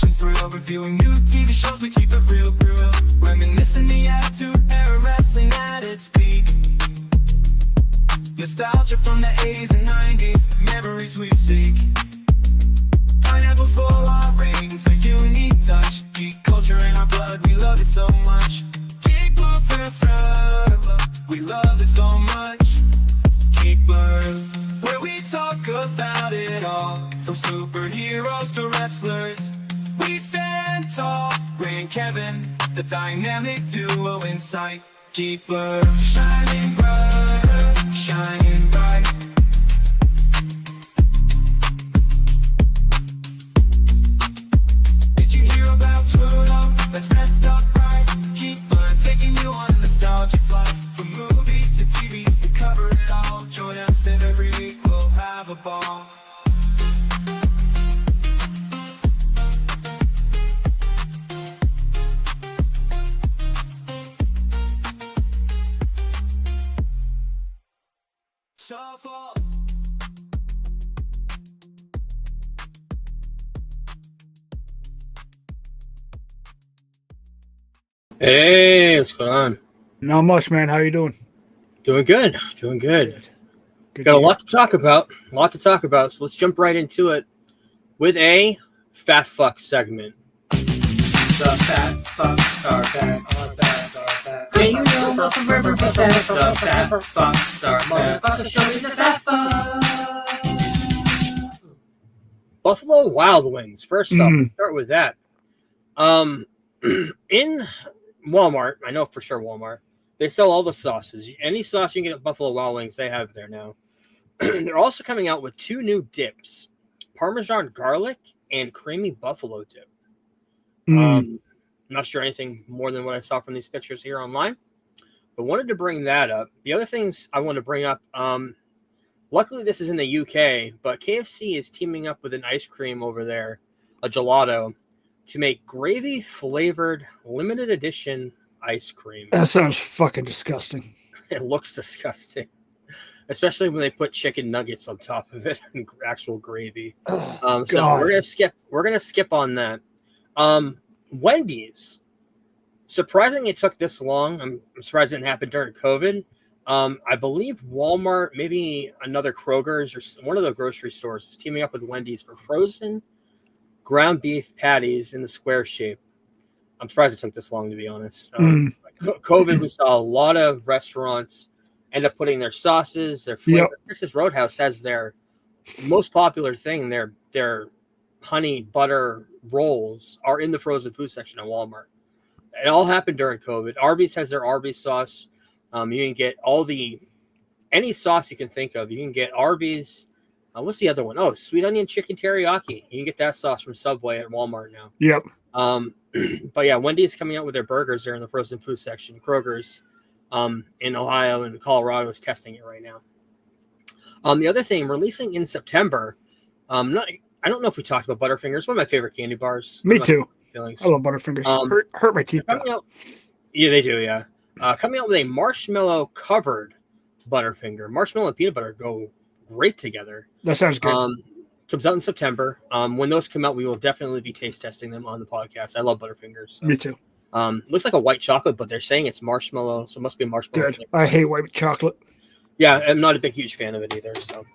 action thrill, reviewing new TV shows, we keep it real, real. Reminiscing the attitude era, wrestling at its peak. Nostalgia from the 80s and 90s, memories we seek. Pineapples for our rings, a unique touch. Geek culture in our blood, we love it so much. Geek Blue forever, we love it so much. Geek Blur, where we talk about it all, from superheroes to wrestlers. We stand tall, Ray and Kevin, the dynamic duo in sight. Geek Blur, shining bright, shining bright. Did you hear about Pluto? That's messed up, right? Geek Blur, taking you on a nostalgia flight. From movies to TV, we cover it all. Join us and every week we'll have a ball. Shuffle. Hey, what's going on? Not much, man. How you doing? Doing good. Doing good. Good Got a to lot to talk about. So let's jump right into it with a fat fuck segment. The fat fucks are back. Yeah, you know nothing forever but that. The fat fucks are back. Motherfucker, show me the fat fuck. Buffalo Wild Wings. First off, let's start with that. In Walmart, I know for sure Walmart, they sell all the sauces. Any sauce you can get at Buffalo Wild Wings, they have there now. They're also coming out with 2 new dips, Parmesan garlic and creamy buffalo dip. Not sure anything more than what I saw from these pictures here online, but wanted to bring that up. The other things I want to bring up, luckily this is in the UK, but KFC is teaming up with an ice cream over there, a gelato, to make gravy-flavored limited edition ice cream. That sounds fucking disgusting. It looks disgusting, especially when they put chicken nuggets on top of it and actual gravy. So we're gonna skip on that. Wendy's, surprising it took this long. I'm surprised it didn't happen during COVID. I believe Walmart, maybe another Kroger's or one of the grocery stores is teaming up with Wendy's for frozen ground beef patties in the square shape. I'm surprised it took this long, to be honest. COVID, we saw a lot of restaurants end up putting their sauces, their flavor. Yep. Texas Roadhouse has their most popular thing, their honey butter rolls are in the frozen food section at Walmart. It all happened during COVID. Arby's has their Arby's sauce. You can get any sauce you can think of. You can get Arby's. What's the other one? Oh, sweet onion chicken teriyaki. You can get that sauce from Subway at Walmart now. Yep. But yeah, Wendy's coming out with their burgers there in the frozen food section. Kroger's in Ohio and Colorado is testing it right now. The other thing, releasing in September. I don't know if we talked about Butterfingers. One of my favorite candy bars. Me too. I love Butterfingers. Hurt my teeth. Yeah, they do. Yeah. Coming out with a marshmallow covered Butterfinger. Marshmallow and peanut butter go great together. That sounds good. Comes out in September. When those come out, we will definitely be taste testing them on the podcast. I love Butterfingers. So. Me too. Looks like a white chocolate, but they're saying it's marshmallow, so it must be marshmallow. Good. I hate white chocolate. Yeah, I'm not a huge fan of it either. So,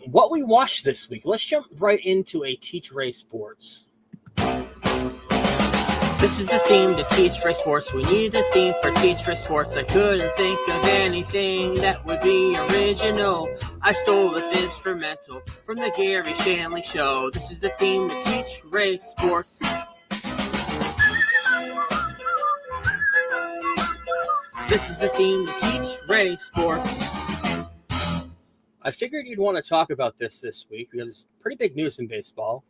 what we watched this week? Let's jump right into a Teach Ray Sports. This is the theme to Teach Ray Sports. We needed a theme for Teach Ray Sports. I couldn't think of anything that would be original. I stole this instrumental from the Gary Shanley Show. This is the theme to Teach Ray Sports. This is the theme to Teach Ray Sports. I figured you'd want to talk about this week because it's pretty big news in baseball.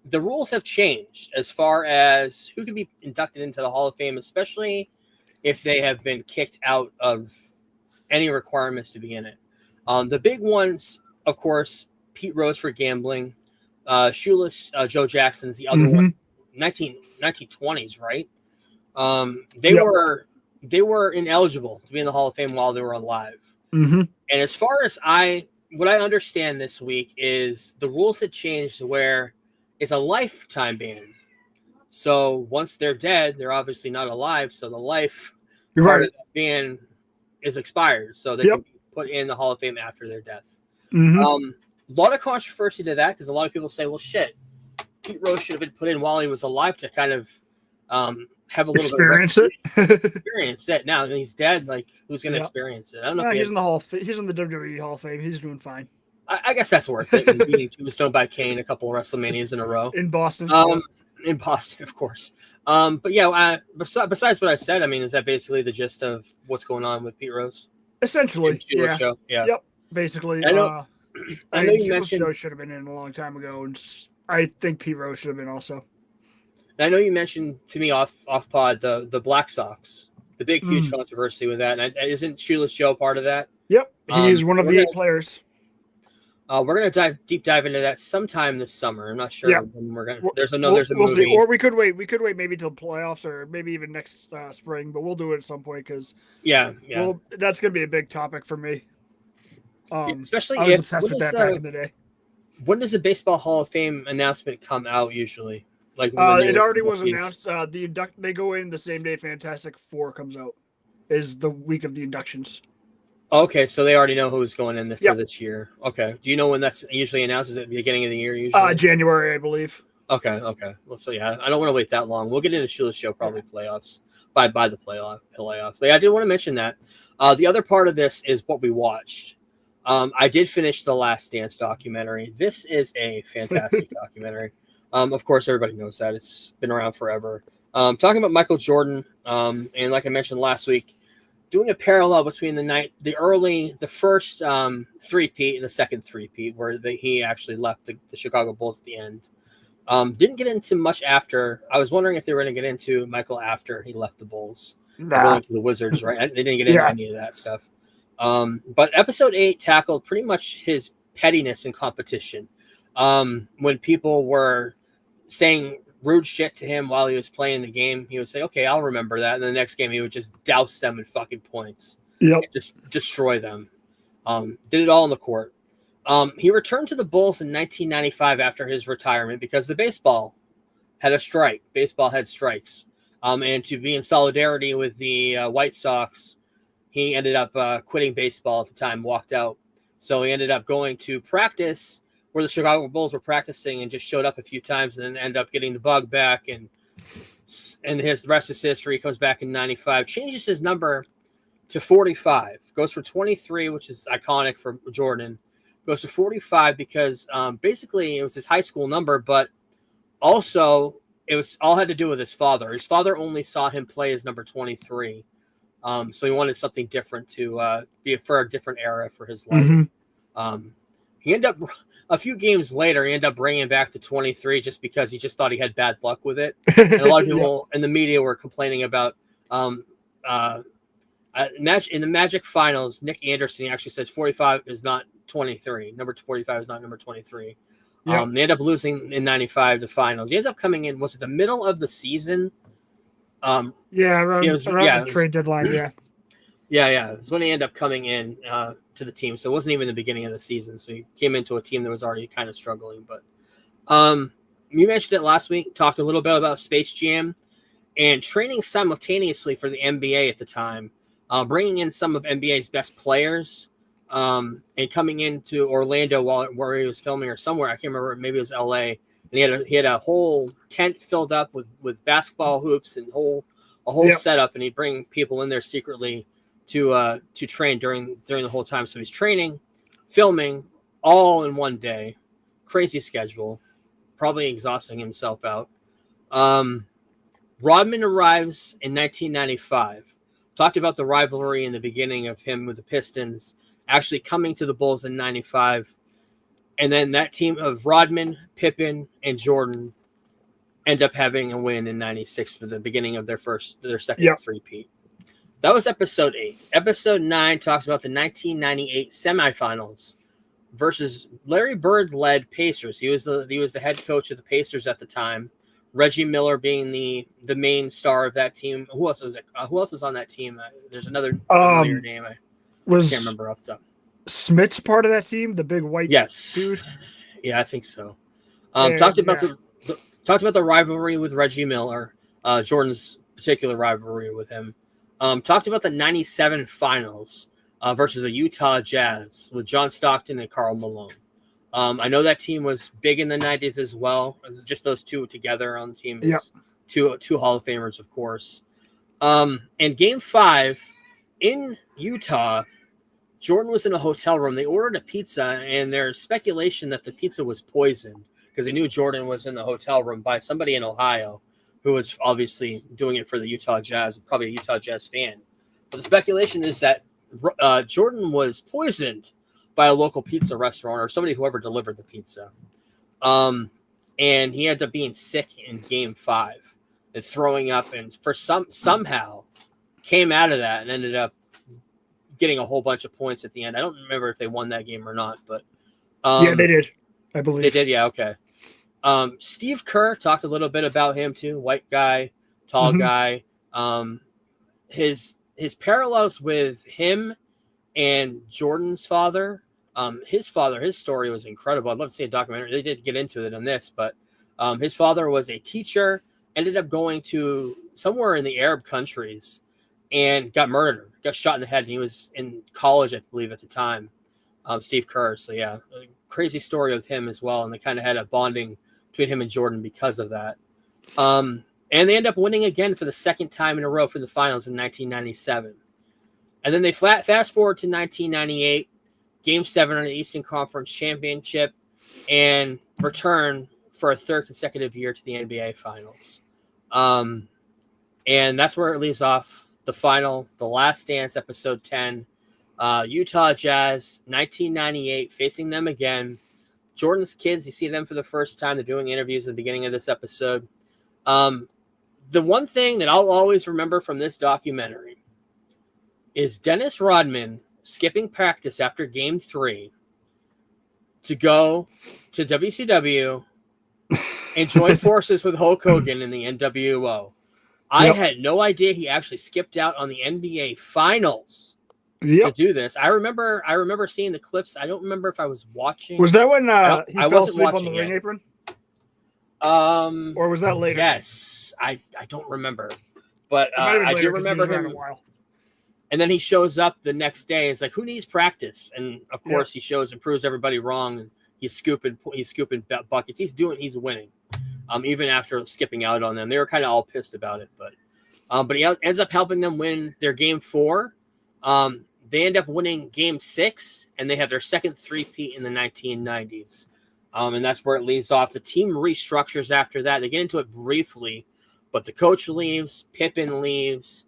The rules have changed as far as who can be inducted into the Hall of Fame, especially if they have been kicked out of any requirements to be in it. The big ones, of course, Pete Rose for gambling, Shoeless Joe Jackson's the other one, 1920s, right? They were ineligible to be in the Hall of Fame while they were alive. And as far as what I understand this week is the rules had changed where it's a lifetime ban. So once they're dead, they're obviously not alive. So the life part of that ban is expired. So they can be put in the Hall of Fame after their death. A lot of controversy to that because a lot of people say, well, shit, Pete Rose should have been put in while he was alive to kind of have a little experience bit of experience it. Now that he's dead, like who's going to experience it? I don't know. He's in the Hall. He's in the WWE Hall of Fame. He's doing fine. I guess that's worth it. And being tombstone by Kane a couple of WrestleManias in a row in Boston. In Boston, of course. But yeah, besides what I said, I mean, is that basically the gist of what's going on with Pete Rose? Essentially, yeah. Show? Yeah. Yep. Basically, I know you mentioned show should have been in a long time ago, and I think Pete Rose should have been also. I know you mentioned to me off pod the Black Sox, the big huge controversy with that. And isn't Shoeless Joe part of that? Yep, he's one of the 8 players. We're gonna deep dive into that sometime this summer. I'm not sure when we're gonna. There's a we'll movie, see. Or we could wait. We could wait maybe till playoffs, or maybe even next spring. But we'll do it at some point because well, that's gonna be a big topic for me. Especially I was obsessed with that back in the day. When does the Baseball Hall of Fame announcement come out usually? Like it already was announced. They go in the same day Fantastic Four comes out. Is the week of the inductions. Okay, so they already know who's going in for this year. Okay. Do you know when that's usually announced? Is it the beginning of the year usually? January, I believe. Okay. Well, so yeah, I don't want to wait that long. We'll get into Shoeless Show probably playoffs by the playoffs. But yeah, I did want to mention that. The other part of this is what we watched. I did finish the Last Dance documentary. This is a fantastic documentary. Of course, everybody knows that. It's been around forever. Talking about Michael Jordan, and like I mentioned last week, doing a parallel between the first three-peat and the second three-peat, where he actually left the Chicago Bulls at the end. Didn't get into much after. I was wondering if they were going to get into Michael after he left the Bulls. Going to the Wizards, right? They didn't get into any of that stuff. But episode 8 tackled pretty much his pettiness in competition. When people were saying rude shit to him while he was playing the game, he would say, okay, I'll remember that. And the next game, he would just douse them in fucking points. Yep. Just destroy them. Did it all in the court. He returned to the Bulls in 1995 after his retirement because the baseball had a strike. Baseball had strikes. And to be in solidarity with the White Sox, he ended up quitting baseball at the time, walked out. So he ended up going to practice where the Chicago Bulls were practicing and just showed up a few times and then ended up getting the bug back. And the rest is history. He comes back in 95, changes his number to 45, goes for 23, which is iconic for Jordan. Goes to 45 because basically it was his high school number, but also it was all had to do with his father. His father only saw him play as number 23. So he wanted something different to be for a different era for his life. He ended up a few games later, he ended up bringing back the 23 just because he just thought he had bad luck with it. And a lot of people in the media were complaining about in the Magic Finals, Nick Anderson actually said 45 is not 23. Number 45 is not number 23. They ended up losing in 95 the finals. He ends up coming in, was it the middle of the season? Around the trade deadline, Yeah. It was when he ended up coming in to the team. So it wasn't even the beginning of the season. So he came into a team that was already kind of struggling. But you mentioned it last week, talked a little bit about Space Jam and training simultaneously for the NBA at the time, bringing in some of NBA's best players and coming into Orlando where he was filming or somewhere. I can't remember. Maybe it was LA. And he had a whole tent filled up with basketball hoops and a whole setup. And he'd bring people in there secretly to train during the whole time. So he's training, filming, all in one day. Crazy schedule, probably exhausting himself out. Rodman arrives in 1995. Talked about the rivalry in the beginning of him with the Pistons, actually coming to the Bulls in 95. And then that team of Rodman, Pippen, and Jordan end up having a win in 96 for the beginning of their second three-peat. That was episode 8. Episode 9 talks about the 1998 semifinals versus Larry Bird-led Pacers. He was the head coach of the Pacers at the time. Reggie Miller being the main star of that team. Who else was it? Who else was on that team? There's another familiar name. I can't remember off the top. Smith's part of that team, the big white dude. Yeah, I think so. Talked about Talked about the rivalry with Reggie Miller, Jordan's particular rivalry with him. Talked about the 97 finals versus the Utah Jazz with John Stockton and Karl Malone. I know that team was big in the 90s as well. Just those two together on the team. Yep. Two Hall of Famers, of course. And Game 5 in Utah, Jordan was in a hotel room. They ordered a pizza, and there's speculation that the pizza was poisoned because they knew Jordan was in the hotel room by somebody in Ohio who was obviously doing it for the Utah Jazz, probably a Utah Jazz fan. But the speculation is that Jordan was poisoned by a local pizza restaurant or somebody whoever delivered the pizza. And he ended up being sick in Game 5 and throwing up, and somehow came out of that and ended up getting a whole bunch of points at the end. I don't remember if they won that game or not, but yeah, they did. I believe they did. Yeah, okay. Steve Kerr talked a little bit about him too. White guy, tall guy. His parallels with him and Jordan's father. His story was incredible. I'd love to see a documentary. They did get into it on this, but his father was a teacher, ended up going to somewhere in the Arab countries and got murdered, got shot in the head. And he was in college, I believe, at the time, Steve Kerr. So, yeah, a crazy story of him as well. And they kind of had a bonding between him and Jordan because of that. And they end up winning again for the second time in a row for the finals in 1997. And then they fast forward to 1998, Game 7 on the Eastern Conference Championship, and return for a third consecutive year to the NBA Finals. And that's where it leaves off. The final, The Last Dance, episode 10, Utah Jazz, 1998, facing them again. Jordan's kids, you see them for the first time. They're doing interviews at the beginning of this episode. The one thing that I'll always remember from this documentary is Dennis Rodman skipping practice after Game 3 to go to WCW and join forces with Hulk Hogan in the NWO. I had no idea he actually skipped out on the NBA Finals to do this. I remember seeing the clips. I don't remember if I was watching. Was that when he fell asleep on the ring apron? Or was that later? Yes, I don't remember, but I do remember him. And then he shows up the next day. It's like, who needs practice? And of course, he shows and proves everybody wrong. And he's scooping buckets. He's winning. Even after skipping out on them, they were kind of all pissed about it, but he ends up helping them win their Game 4. They end up winning Game 6, and they have their second three-peat in the 1990s. And that's where it leaves off. The team restructures after that. They get into it briefly, but the coach leaves, Pippen leaves,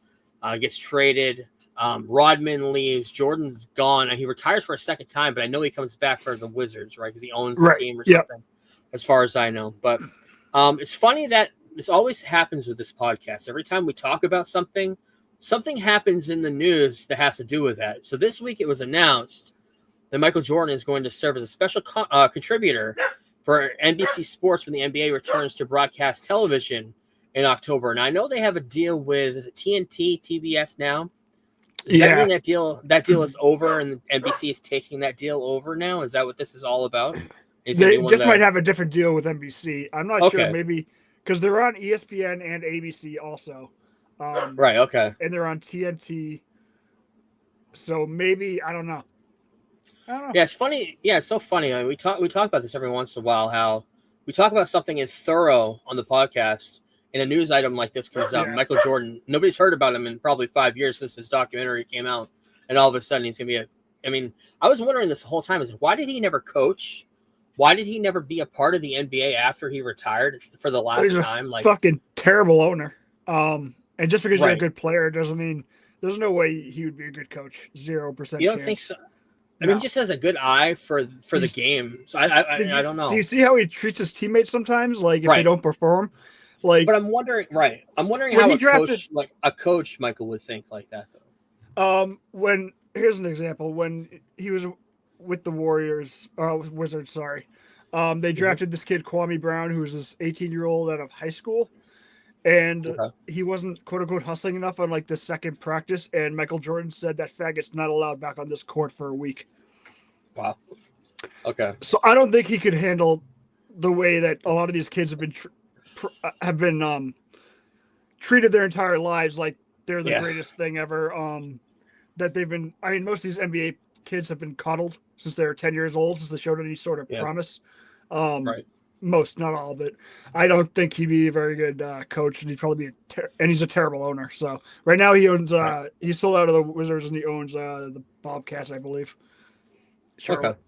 gets traded, Rodman leaves, Jordan's gone, and he retires for a second time, but I know he comes back for the Wizards, right? Because he owns the team or something, as far as I know. But it's funny that this always happens with this podcast. Every time we talk about something happens in the news that has to do with that. So this week it was announced that Michael Jordan is going to serve as a special contributor for NBC Sports when the NBA returns to broadcast television in October. And I know they have a deal with, is it TNT, TBS now? Does that mean that deal is over and NBC is taking that deal over now? Is that what this is all about? They just might have a different deal with NBC. I'm not sure, maybe because they're on ESPN and ABC also. Right, okay. And they're on TNT. So maybe, I don't know. Yeah, it's funny. Yeah, it's so funny. I mean, we talk about this every once in a while, how we talk about something in thorough on the podcast, and a news item like this comes out. Michael Jordan, nobody's heard about him in probably 5 years since his documentary came out, and all of a sudden he's going to be I was wondering this the whole time, is why did he never coach? Why did he never be a part of the NBA after he retired for the last time? Like, fucking terrible owner. And just because you're a good player doesn't mean there's no way he would be a good coach. 0%. You don't think so? I mean, he just has a good eye for the game. So I don't know. Do you see how he treats his teammates sometimes? Like if they don't perform, like. But I'm wondering how a coach Michael would think like that though. Here's an example when he was with the Wizards. Sorry, they drafted this kid Kwame Brown, who was this 18-year-old out of high school. And he wasn't, quote unquote, hustling enough on like the second practice. And Michael Jordan said that faggot's not allowed back on this court for a week. Wow. Okay. So I don't think he could handle the way that a lot of these kids have been have been treated their entire lives like they're the Yeah. greatest thing ever. That they've been. I mean, most of these NBA kids have been coddled since they were 10 years old, since they showed any sort of Yeah. promise. Right. Most, not all of it. I don't think he'd be a very good coach, and he'd probably be and he's a terrible owner. So right now he owns. He's sold out of the Wizards, and he owns the Bobcats, I believe. Charlotte. Okay.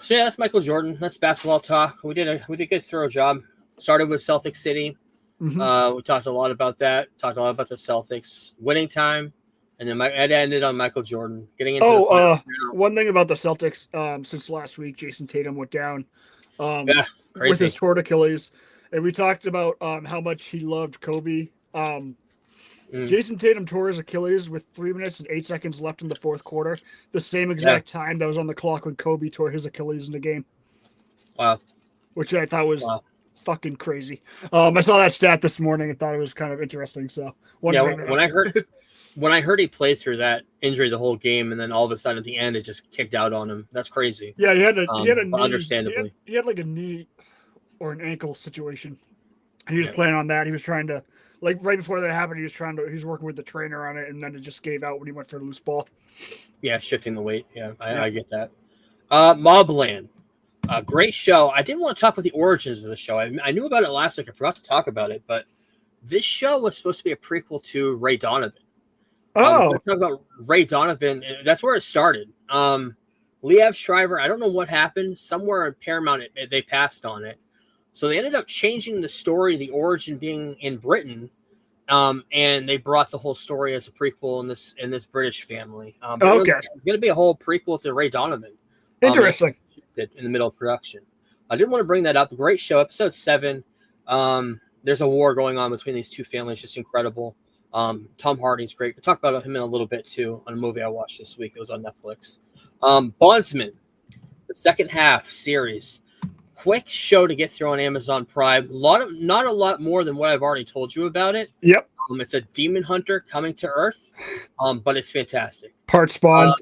So yeah, that's Michael Jordan. That's basketball talk. We did a good thorough job. Started with Celtic City. Mhm. We talked a lot about that. Talked a lot about the Celtics winning time, and then it ended on Michael Jordan getting into. One thing about the Celtics, since last week, Jason Tatum went down Yeah, with crazy. his torn Achilles, and we talked about how much he loved Kobe. Jason Tatum tore his Achilles with 3 minutes and 8 seconds left in the fourth quarter, the same exact time that was on the clock when Kobe tore his Achilles in the game. Wow. Which I thought was fucking crazy. I saw that stat this morning and thought it was kind of interesting. So when I heard he played through that injury the whole game, and then all of a sudden at the end it just kicked out on him. That's crazy. Yeah, he had a knee. Understandably, he had like a knee or an ankle situation. And he was playing on that. He was trying to, like, right before that happened, he was working with the trainer on it, and then it just gave out when he went for a loose ball. Yeah, shifting the weight. Yeah, I get that. Mobland, great show. I didn't want to talk about the origins of the show. I knew about it last week. I forgot to talk about it, but this show was supposed to be a prequel to Ray Donovan. Talk about Ray Donovan. That's where it started. Liev Schreiber, I don't know what happened. Somewhere in Paramount, they passed on it. So they ended up changing the story, the origin being in Britain, and they brought the whole story as a prequel in this British family. It's going to be a whole prequel to Ray Donovan. Interesting. In the middle of production. I didn't want to bring that up. Great show, episode 7. There's a war going on between these two families, just incredible. Tom Hardy's great. We'll talk about him in a little bit too on a movie I watched this week. It was on Netflix. Bondsman, the second half series. Quick show to get through on Amazon Prime. Not a lot more than what I've already told you about it. Yep. It's a demon hunter coming to Earth, but it's fantastic. Part Spawn.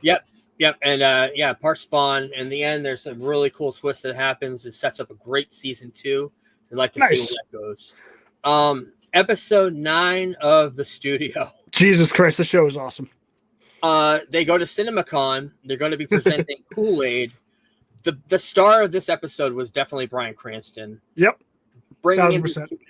Yep. And part Spawn. In the end, there's a really cool twist that happens. It sets up a great season 2. I'd like to see where that goes. Episode 9 of The Studio. Jesus Christ, the show is awesome. They go to CinemaCon. They're going to be presenting Kool-Aid. The star of this episode was definitely Bryan Cranston. Yep. Bringing in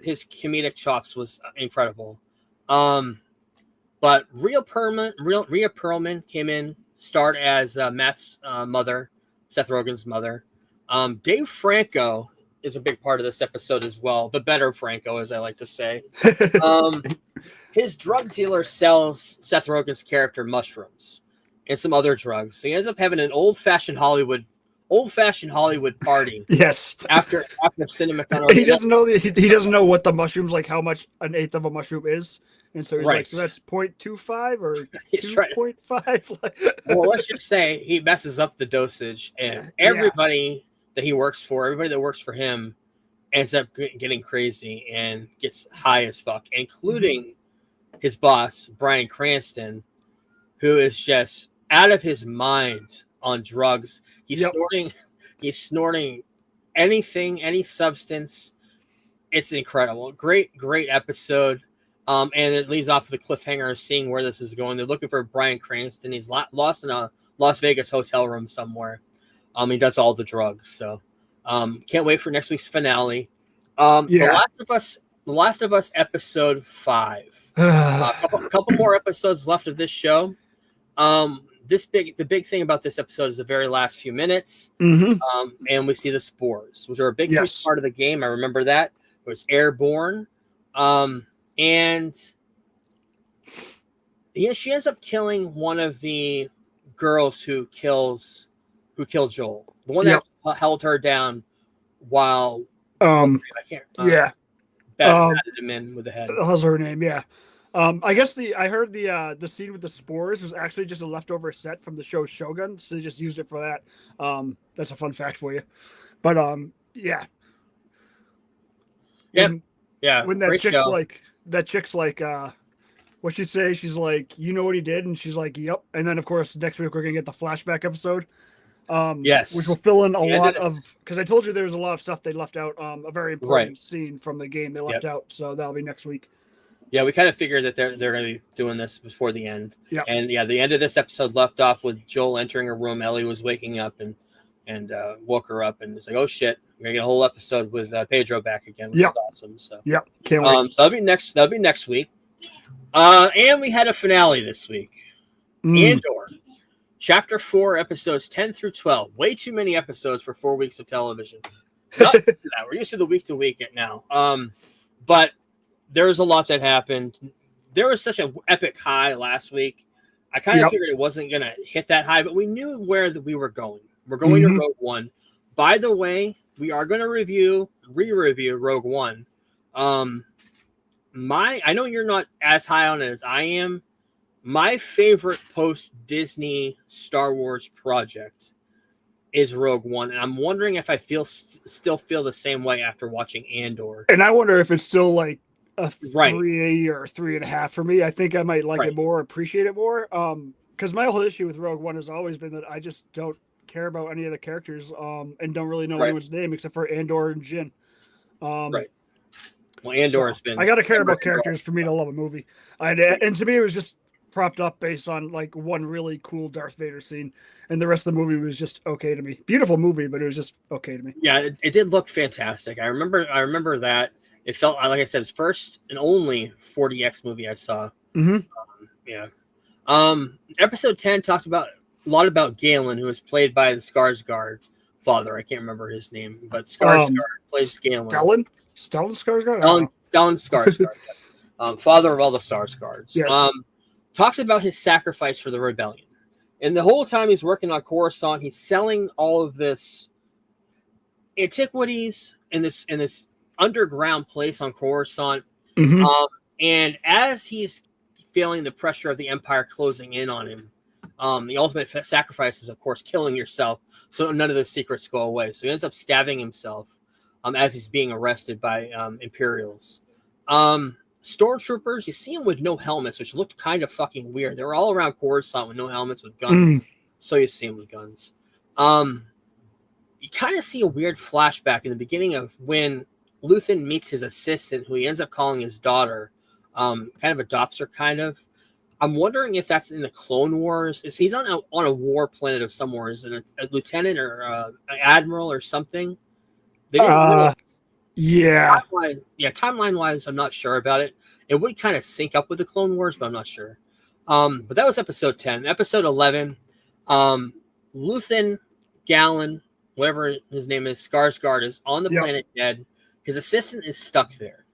his comedic chops was incredible. But Rhea Perlman came in, starred as Matt's mother, Seth Rogen's mother. Dave Franco is a big part of this episode as well. The better Franco, as I like to say. His drug dealer sells Seth Rogen's character mushrooms and some other drugs. So he ends up having an old-fashioned Hollywood party. Yes. After CinemaCon. He doesn't know what the mushrooms, like how much an eighth of a mushroom is. And so he's like, so that's 0.25 or 2.5. Well, let's just say he messes up the dosage, and everybody that works for him ends up getting crazy and gets high as fuck, including his boss, Bryan Cranston, who is just out of his mind on drugs. He's snorting anything, any substance. It's incredible. Great episode. And it leaves off with a cliffhanger of seeing where this is going. They're looking for Bryan Cranston. He's lost in a Las Vegas hotel room somewhere. He does all the drugs. So can't wait for next week's finale. The Last of Us episode 5. A couple more episodes left of this show. The big thing about this episode is the very last few minutes. And we see the spores, which are a big part of the game. I remember that. It was airborne. And she ends up killing one of the girls who killed Joel. The one that held her down while batted him in with the head. How's her name? Yeah. I guess I heard the scene with the spores was actually just a leftover set from the show Shogun, so they just used it for that. That's a fun fact for you. But yeah. When that chick's like, what she say? She's like, you know what he did, and she's like, yep. And then of course next week we're gonna get the flashback episode. Yes. which will fill in a The end lot of of, because I told you there was a lot of stuff they left out. A very important scene from the game they left out, so that'll be next week. Yeah, we kind of figured that they're going to be doing this before the end. Yeah. And yeah, the end of this episode left off with Joel entering a room. Ellie was waking up and woke her up, and it's like, oh shit, we're gonna get a whole episode with Pedro back again, which is awesome. So yeah, can't wait. So that'll be next week. And we had a finale this week. Andor, Chapter 4, episodes 10 through 12. Way too many episodes for 4 weeks of television. Not used to that. We're used to the week to week now. But there was a lot that happened. There was such an epic high last week. I kind of figured it wasn't going to hit that high, but we knew where we were going. We're going to Rogue One. By the way, we are going to re-review Rogue One. I know you're not as high on it as I am. My favorite post-Disney Star Wars project is Rogue One, and I'm wondering if I still feel the same way after watching Andor. And I wonder if it's still like a 3 or 3.5 for me. I think I might like it more, appreciate it more. Because my whole issue with Rogue One has always been that I just don't care about any of the characters, and don't really know anyone's name except for Andor and Jin. Well, Andor has been. I got to care about characters for me to love a movie, and to me it was just propped up based on like one really cool Darth Vader scene, and the rest of the movie was just okay to me. Beautiful movie, but it was just okay to me. Yeah, it did look fantastic. I remember that. It felt, like I said, it's first and only 40X movie I saw. Episode 10 talked a lot about Galen, who was played by the Skarsgård father. I can't remember his name, but Skarsgård plays Galen. Stellan Skarsgård? Stellan Skarsgård. Father of all the Skarsgårds. Yes. Talks about his sacrifice for the rebellion. And the whole time he's working on Coruscant, he's selling all of this antiquities in this underground place on Coruscant. And as he's feeling the pressure of the Empire closing in on him, the ultimate sacrifice is, of course, killing yourself so none of the secrets go away. So he ends up stabbing himself as he's being arrested by Imperials. Stormtroopers, you see them with no helmets, which looked kind of fucking weird. They were all around Coruscant with no helmets, with guns. So you see them with guns. You kind of see a weird flashback in the beginning of when Luthen meets his assistant, who he ends up calling his daughter. Kind of adopts her, kind of. I'm wondering if that's in the Clone Wars. He's on a war planet of somewhere. Is it a lieutenant or an admiral or something? They didn't timeline wise, I'm not sure about it. It would kind of sync up with the Clone Wars, but I'm not sure. But that was episode 10. Episode 11, Luthen Galen, whatever his name is, Skarsgård, is on the planet dead. His assistant is stuck there.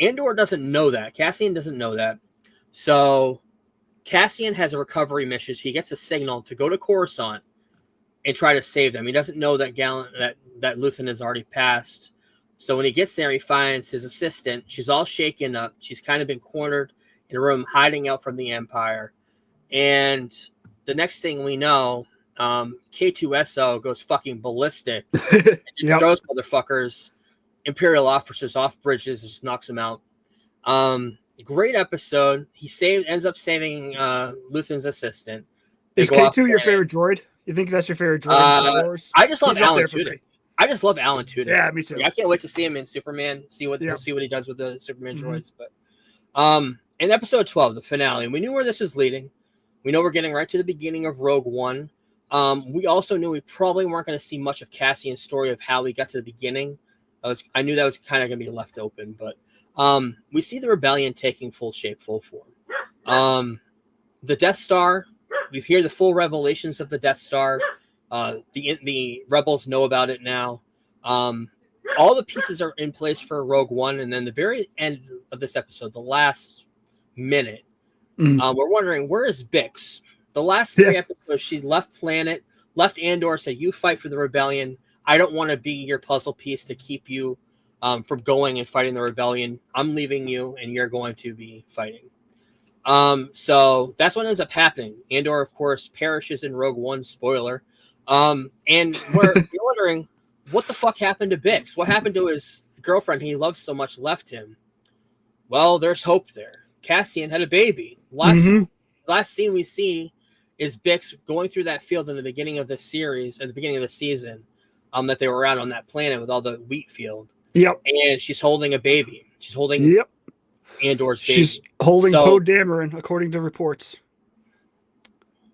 Andor doesn't know that. Cassian doesn't know that. So Cassian has a recovery mission. He gets a signal to go to Coruscant and try to save them. He doesn't know that that Luthen has already passed. So when he gets there, he finds his assistant. She's all shaken up. She's kind of been cornered in a room, hiding out from the Empire. And the next thing we know, K2SO goes fucking ballistic and throws motherfuckers, Imperial officers, off bridges and just knocks them out. Great episode. He ends up saving Luthen's assistant. Is K2 your favorite droid? You think that's your favorite droid in Star Wars? I just love Alan Tudyk. I just love Alan Tudyk. Yeah, me too. I can't wait to see him in Superman. See what he does with the Superman droids. But in episode 12, the finale, we knew where this was leading. We know we're getting right to the beginning of Rogue One. We also knew we probably weren't going to see much of Cassian's story of how we got to the beginning. I knew that was kind of going to be left open, but we see the rebellion taking full shape, full form. The Death Star, we hear the full revelations of the Death Star. The rebels know about it now. All the pieces are in place for Rogue One, and then the very end of this episode, the last minute, we're wondering, where is Bix? The last 3 episodes, she left planet, left Andor, said, you fight for the rebellion. I don't want to be your puzzle piece to keep you from going and fighting the rebellion. I'm leaving you, and you're going to be fighting. So that's what ends up happening. Andor, of course, perishes in Rogue One, spoiler. And we're wondering, what the fuck happened to Bix? What happened to his girlfriend he loved so much left him? Well, there's hope there. Cassian had a baby. Last scene we see is Bix going through that field in the beginning of the series, at the beginning of the season, that they were out on that planet with all the wheat field. Yep. And she's holding a baby. She's holding Yep. Andor's baby. She's holding So- Poe Dameron, according to reports.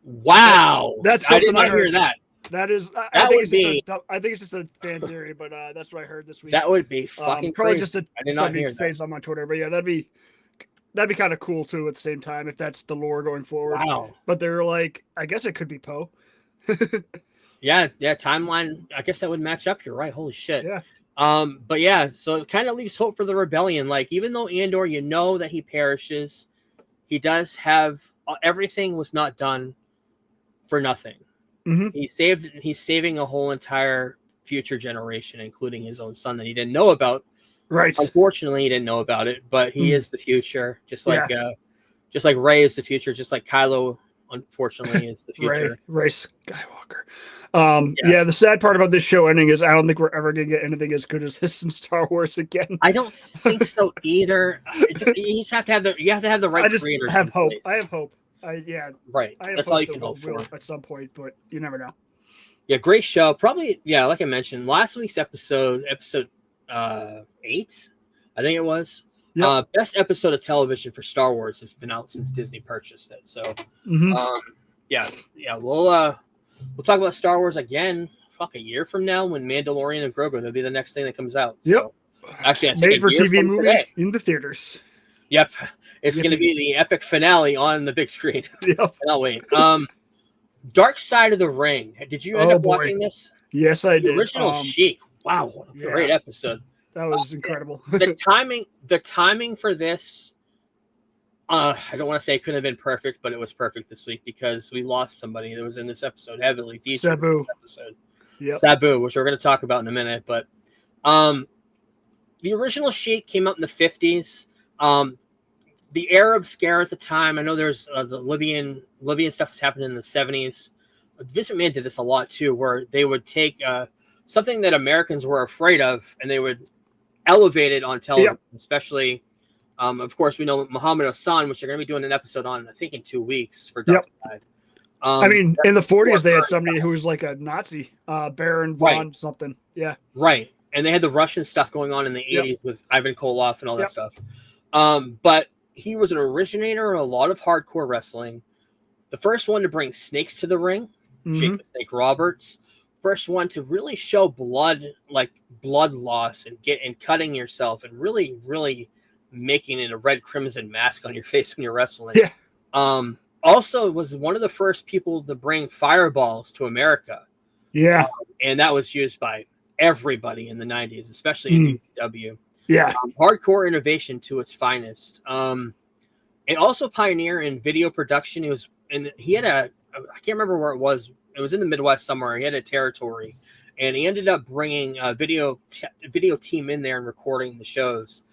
Wow. That's I did something I not hear heard. that. That is, I That think would I think it's just a fan theory, but that's what I heard this week. That would be fucking probably crazy. just a, I did not somebody hear say that. something on Twitter, but yeah, that'd be kind of cool too. At the same time, if that's the lore going forward. Wow. But they're like, I guess it could be Poe. Yeah. Timeline. I guess that would match up. You're right. Holy shit. Yeah. But yeah, so it kind of leaves hope for the rebellion. Like, even though Andor, you know that he perishes, he does have everything was not done for nothing. Mhm. He's saving a whole entire future generation, including his own son that he didn't know about. Right. Unfortunately, he didn't know about it, but he is the future, just like Rey is the future, just like Kylo, unfortunately, is the future. Ray Skywalker. Yeah, the sad part about this show ending is I don't think we're ever gonna get anything as good as this in Star Wars again. I don't think so either. You just have to have the right I just creators. have in hope. place. I have hope. Right. I have That's hope all you that can hope we'll for. at some point, but you never know. Yeah, great show. Probably, yeah, like I mentioned, last week's episode 8, I think it was. Yep. Best episode of television for Star Wars has been out since Disney purchased it. So, Mhm. yeah, we'll talk about Star Wars again. Fuck, a year from now when Mandalorian and Grogu, that'll be the next thing that comes out. So, actually, I think Made for a year TV from movie today. in the theaters. Yep, it's Yep. going to be the epic finale on the big screen. Yep. Cannot wait. Dark Side of the Ring. Did you end Oh, up boy. watching this? Yes, I The did. original Sheik. Wow, what a yeah. great episode. That was incredible. The timing for this, I don't want to say it couldn't have been perfect, but it was perfect this week because we lost somebody that was in this episode, heavily featured in Sabu. this episode. Yep. Sabu, which we're going to talk about in a minute. But the original Sheik came out in the 50s. The Arab scare at the time, I know there's the Libyan stuff was happening in the 70s. Vince McMahon did this a lot too, where they would take something that Americans were afraid of and they would elevate it on television, especially, of course, we know Muhammad Hassan, which they're going to be doing an episode on, I think, in 2 weeks for Dark Side. I mean, in the 40s, they had somebody who was like a Nazi, Baron von something. Yeah. Right. And they had the Russian stuff going on in the 80s with Ivan Koloff and all that stuff. But he was an originator of a lot of hardcore wrestling. The first one to bring snakes to the ring, Jake the Snake Roberts. First one to really show blood loss and cutting yourself and really, really making it a red crimson mask on your face when you're wrestling. Yeah. Also was one of the first people to bring fireballs to America. Yeah. And that was used by everybody in the 90s, especially in ECW. Yeah. Hardcore innovation to its finest. And also pioneer in video production. He had I can't remember where it was. It was in the Midwest somewhere. He had a territory, and he ended up bringing a video team in there and recording the shows.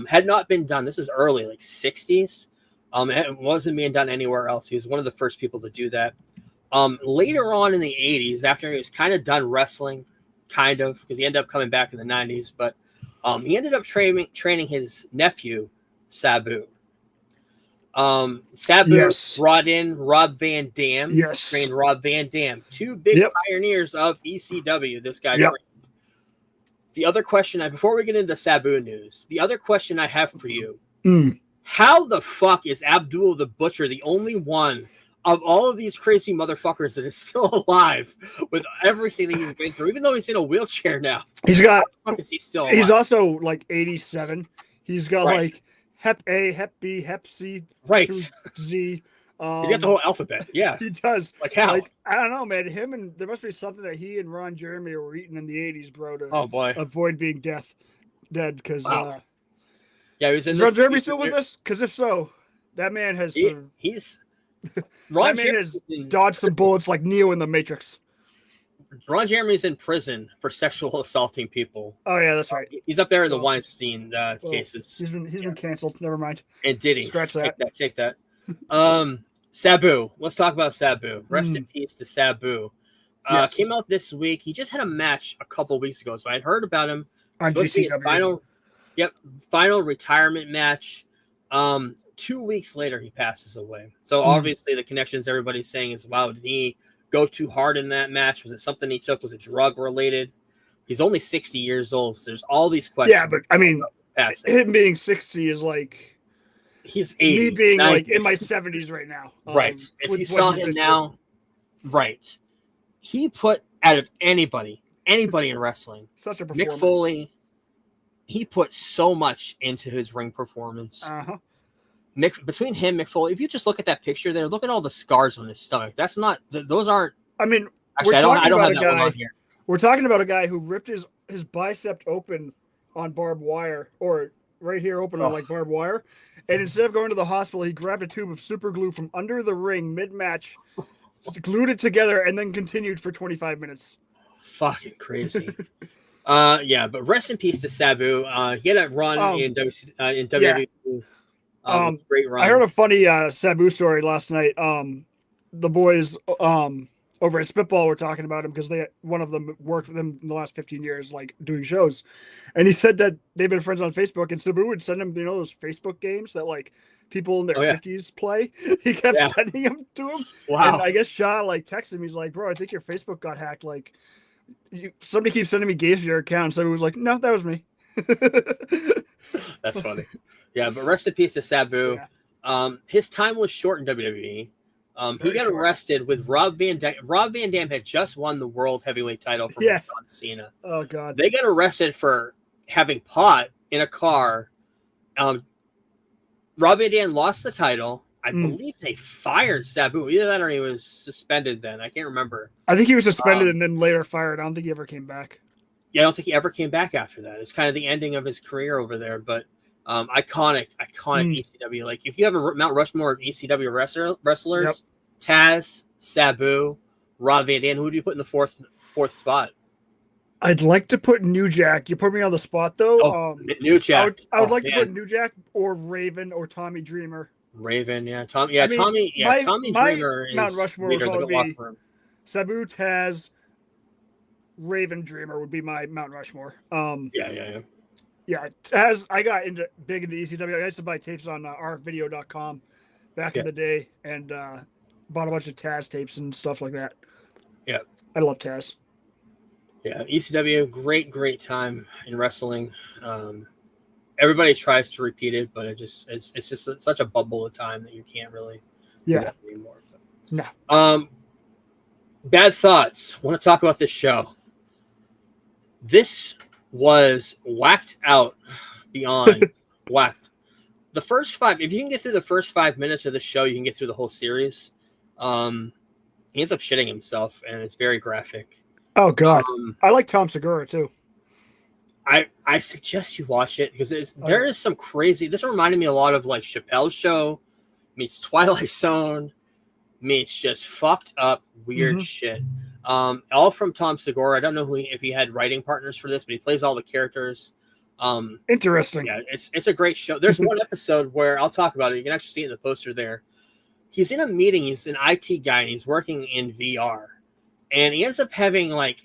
Had not been done. This is early, like 60s. It wasn't being done anywhere else. He was one of the first people to do that. Later on in the 80s, after he was kind of done wrestling, because he ended up coming back in the 90s, but he ended up training his nephew, Sabu. Sabu brought in Rob Van Dam. Trained Rob Van Dam. 2 big pioneers of ECW. This guy trained. The other question, before we get into Sabu news, the other question I have for you: how the fuck is Abdul the Butcher the only one of all of these crazy motherfuckers that is still alive with everything that he's been through, even though he's in a wheelchair now? He's got. How the fuck is he still alive? He's also like 87. He's got like Hep A, Hep B, Hep C, through Z. He's got the whole alphabet. Yeah, he does. Like how? I don't know, man. There must be something that he and Ron Jeremy were eating in the 80s, bro, to avoid being dead. Because he was in. Is Ron Jeremy still with us? Because if so, that man has. He's. Ron Jeremy has dodged some bullets like Neo in the Matrix. Ron Jeremy's in prison for sexual assaulting people. Oh yeah, that's right. He's up there in the Weinstein cases. He's been canceled. Never mind. And did he? Scratch that. Take that. Sabu. Let's talk about Sabu. Rest in peace to Sabu. Came out this week. He just had a match a couple weeks ago, so I'd heard about him. On GCW. Final retirement match. 2 weeks later, he passes away. So obviously, the connections everybody's saying is, wow, did he go too hard in that match? Was it something he took? Was it drug related? He's only 60 years old. So there's all these questions. Yeah, but I mean, him being 60 is like he's 80. Me being 90. like in my 70s right now. Right. If you saw him now, right. He put out of anybody in wrestling, such a performer. Mick Foley, he put so much into his ring performance. Between him, Mick Foley, if you just look at that picture there, look at all the scars on his stomach. That's not; those aren't. I mean, actually, I don't have that one on here. We're talking about a guy who ripped his bicep open on barbed wire, or right here open on like barbed wire, and instead of going to the hospital, he grabbed a tube of super glue from under the ring mid-match, glued it together, and then continued for 25 minutes. Fucking crazy. Yeah, but rest in peace to Sabu. He had a run in WWE. Great run. I heard a funny Sabu story last night. The boys over at Spitball were talking about him because one of them worked with him in the last 15 years, like doing shows. And he said that they've been friends on Facebook, and Sabu would send him, those Facebook games that like people in their 50s play. He kept sending them to him. Wow. And I guess Shaw like texted him. He's like, bro, I think your Facebook got hacked. Like, somebody keeps sending me games to your account. So he was like, no, that was me. That's funny. Yeah, but rest in peace to Sabu. Yeah. His time was short in WWE. He got arrested with Rob Van Dam. Rob Van Dam had just won the World Heavyweight title from John Cena. Oh, God. They got arrested for having pot in a car. Rob Van Dam lost the title. I believe they fired Sabu. Either that or he was suspended then. I can't remember. I think he was suspended and then later fired. I don't think he ever came back. Yeah, I don't think he ever came back after that. It's kind of the ending of his career over there. But iconic ECW. Like, if you have a Mount Rushmore of ECW wrestlers, Taz, Sabu, Rob Van Dam, who would you put in the fourth spot? I'd like to put New Jack. You put me on the spot, though. New Jack. I would like to put New Jack or Raven or Tommy Dreamer. Raven, Tommy Dreamer is Mount Rushmore would probably be Sabu, Taz, Raven, Dreamer would be my Mount Rushmore. Yeah, Taz. I got big into ECW. I used to buy tapes on rfvideo.com back in the day, and bought a bunch of Taz tapes and stuff like that. Yeah, I love Taz. Yeah, ECW, great time in wrestling. Everybody tries to repeat it, but it's just such a bubble of time that you can't really do that anymore. But, no. Bad thoughts. Want to talk about this show? This was whacked out beyond whacked. The first if you can get through the first 5 minutes of the show, you can get through the whole series. He ends up shitting himself, and it's very graphic. Oh God, I like Tom Segura too. I suggest you watch it because there is some crazy. This reminded me a lot of like Chappelle's Show meets Twilight Zone meets just fucked up weird shit. All from Tom Segura. I don't know if he had writing partners for this, but he plays all the characters. Interesting. Yeah, it's a great show. There's one episode where I'll talk about it. You can actually see it in the poster there. He's in a meeting. He's an IT guy, and he's working in VR, and he ends up having like.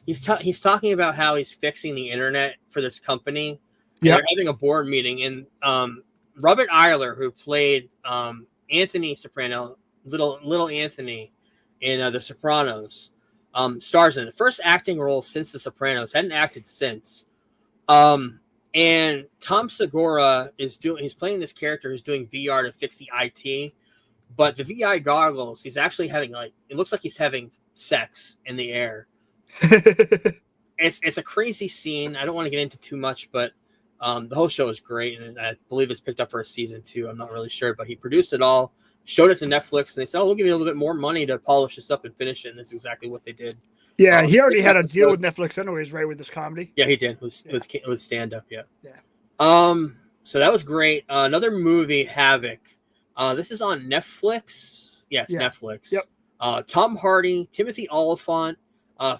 He's talking about how he's fixing the internet for this company. Yeah, they're having a board meeting, and Robert Eiler, who played Anthony Soprano, little Anthony in The Sopranos, stars in it. First acting role since The Sopranos. Hadn't acted since. And Tom Segura he's playing this character who's doing VR to fix the IT, but the VR goggles, he's actually having it looks like he's having sex in the air. It's a crazy scene. I don't want to get into too much, but the whole show is great, and I believe it's picked up for a season 2. I'm not really sure, but he produced it all, showed it to Netflix, and they said, "Oh, we'll give you a little bit more money to polish this up and finish it." And that's exactly what they did. Yeah, he already had a deal with Netflix, anyways, right? With this comedy. Yeah, he did with stand up. Yeah. So that was great. Another movie, Havoc. This is on Netflix. Yes, Netflix. Yep. Tom Hardy, Timothy Olyphant.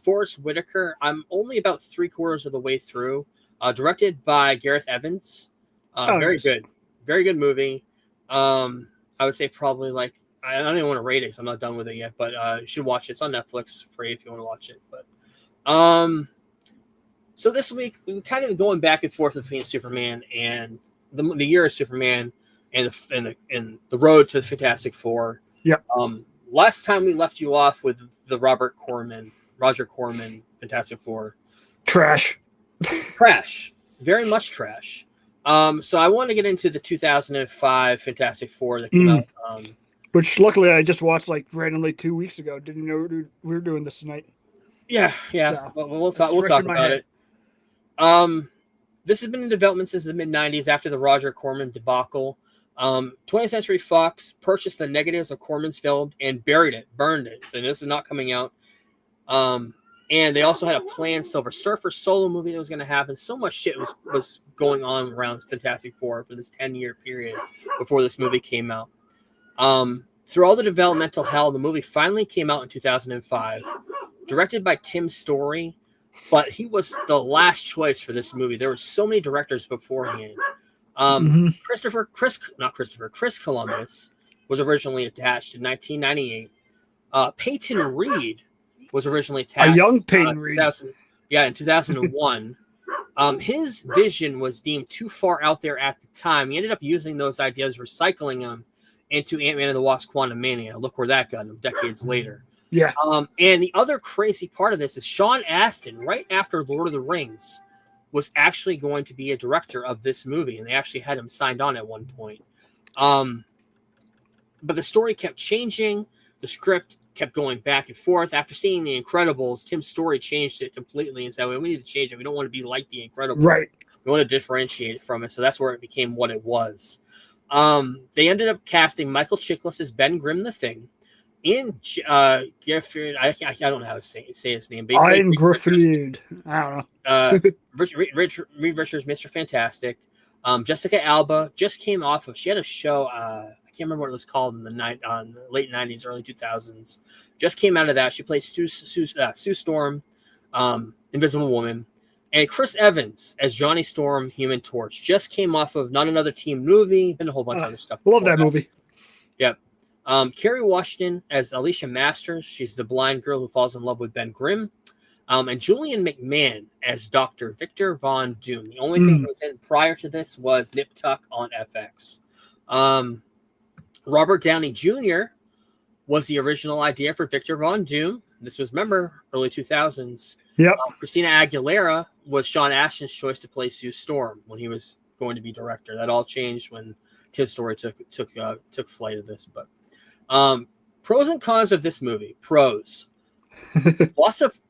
Forrest Whitaker. I'm only about 3/4 of the way through. Directed by Gareth Evans. Very good movie. I would say probably I don't even want to rate it because I'm not done with it yet. But you should watch it. It's on Netflix, free if you want to watch it. But so this week we kind of going back and forth between Superman and the year of Superman and the road to the Fantastic Four. Yep. Last time we left you off with the Roger Corman Fantastic Four. Trash. Very much trash. So I want to get into the 2005 Fantastic Four that came out. Which luckily I just watched like randomly 2 weeks ago. Didn't know we were doing this tonight. Yeah. So, We'll talk about it. This has been in development since the mid 90s after the Roger Corman debacle. 20th Century Fox purchased the negatives of Corman's film and burned it. So this is not coming out. And they also had a planned Silver Surfer solo movie that was going to happen. So much shit was going on around Fantastic Four for this 10-year period before this movie came out. Through all the developmental hell, the movie finally came out in 2005, directed by Tim Story, but he was the last choice for this movie. There were so many directors beforehand. Chris Columbus was originally attached in 1998. Peyton Reed was originally attached. A young Peyton Reed. In 2001. His vision was deemed too far out there at the time. He ended up using those ideas, recycling them into Ant-Man and the Wasp: Quantumania. Look where that got him decades later. Yeah. And the other crazy part of this is Sean Astin, right after Lord of the Rings, was actually going to be a director of this movie, and they actually had him signed on at one point. But the story kept changing. The script kept going back and forth. After seeing The Incredibles, Tim Story changed it completely and said, well, we need to change it. We don't want to be like The Incredibles. Right. We want to differentiate it from it. So that's where it became what it was. They ended up casting Michael Chiklis as Ben Grimm the Thing. And Gifford, I don't know how to say his name. Ian Griffith. I don't know. Reed Richards, Mr. Fantastic. Jessica Alba just came off of. She had a show. I can't remember what it was called in the late 90s, early 2000s. Just came out of that. She played Sue Storm, Invisible Woman, and Chris Evans as Johnny Storm, Human Torch. Just came off of Not Another Teen Movie. Been a whole bunch of other stuff. Love that movie. Yep. Kerry Washington as Alicia Masters. She's the blind girl who falls in love with Ben Grimm. And Julian McMahon as Dr. Victor Von Doom. The only thing that was in prior to this was Nip Tuck on FX. Robert Downey Jr. was the original idea for Victor Von Doom. This was, remember, early 2000s. Yep. Christina Aguilera was Sean Astin's choice to play Sue Storm when he was going to be director. That all changed when Tim Story took flight of this. But pros and cons of this movie. Pros.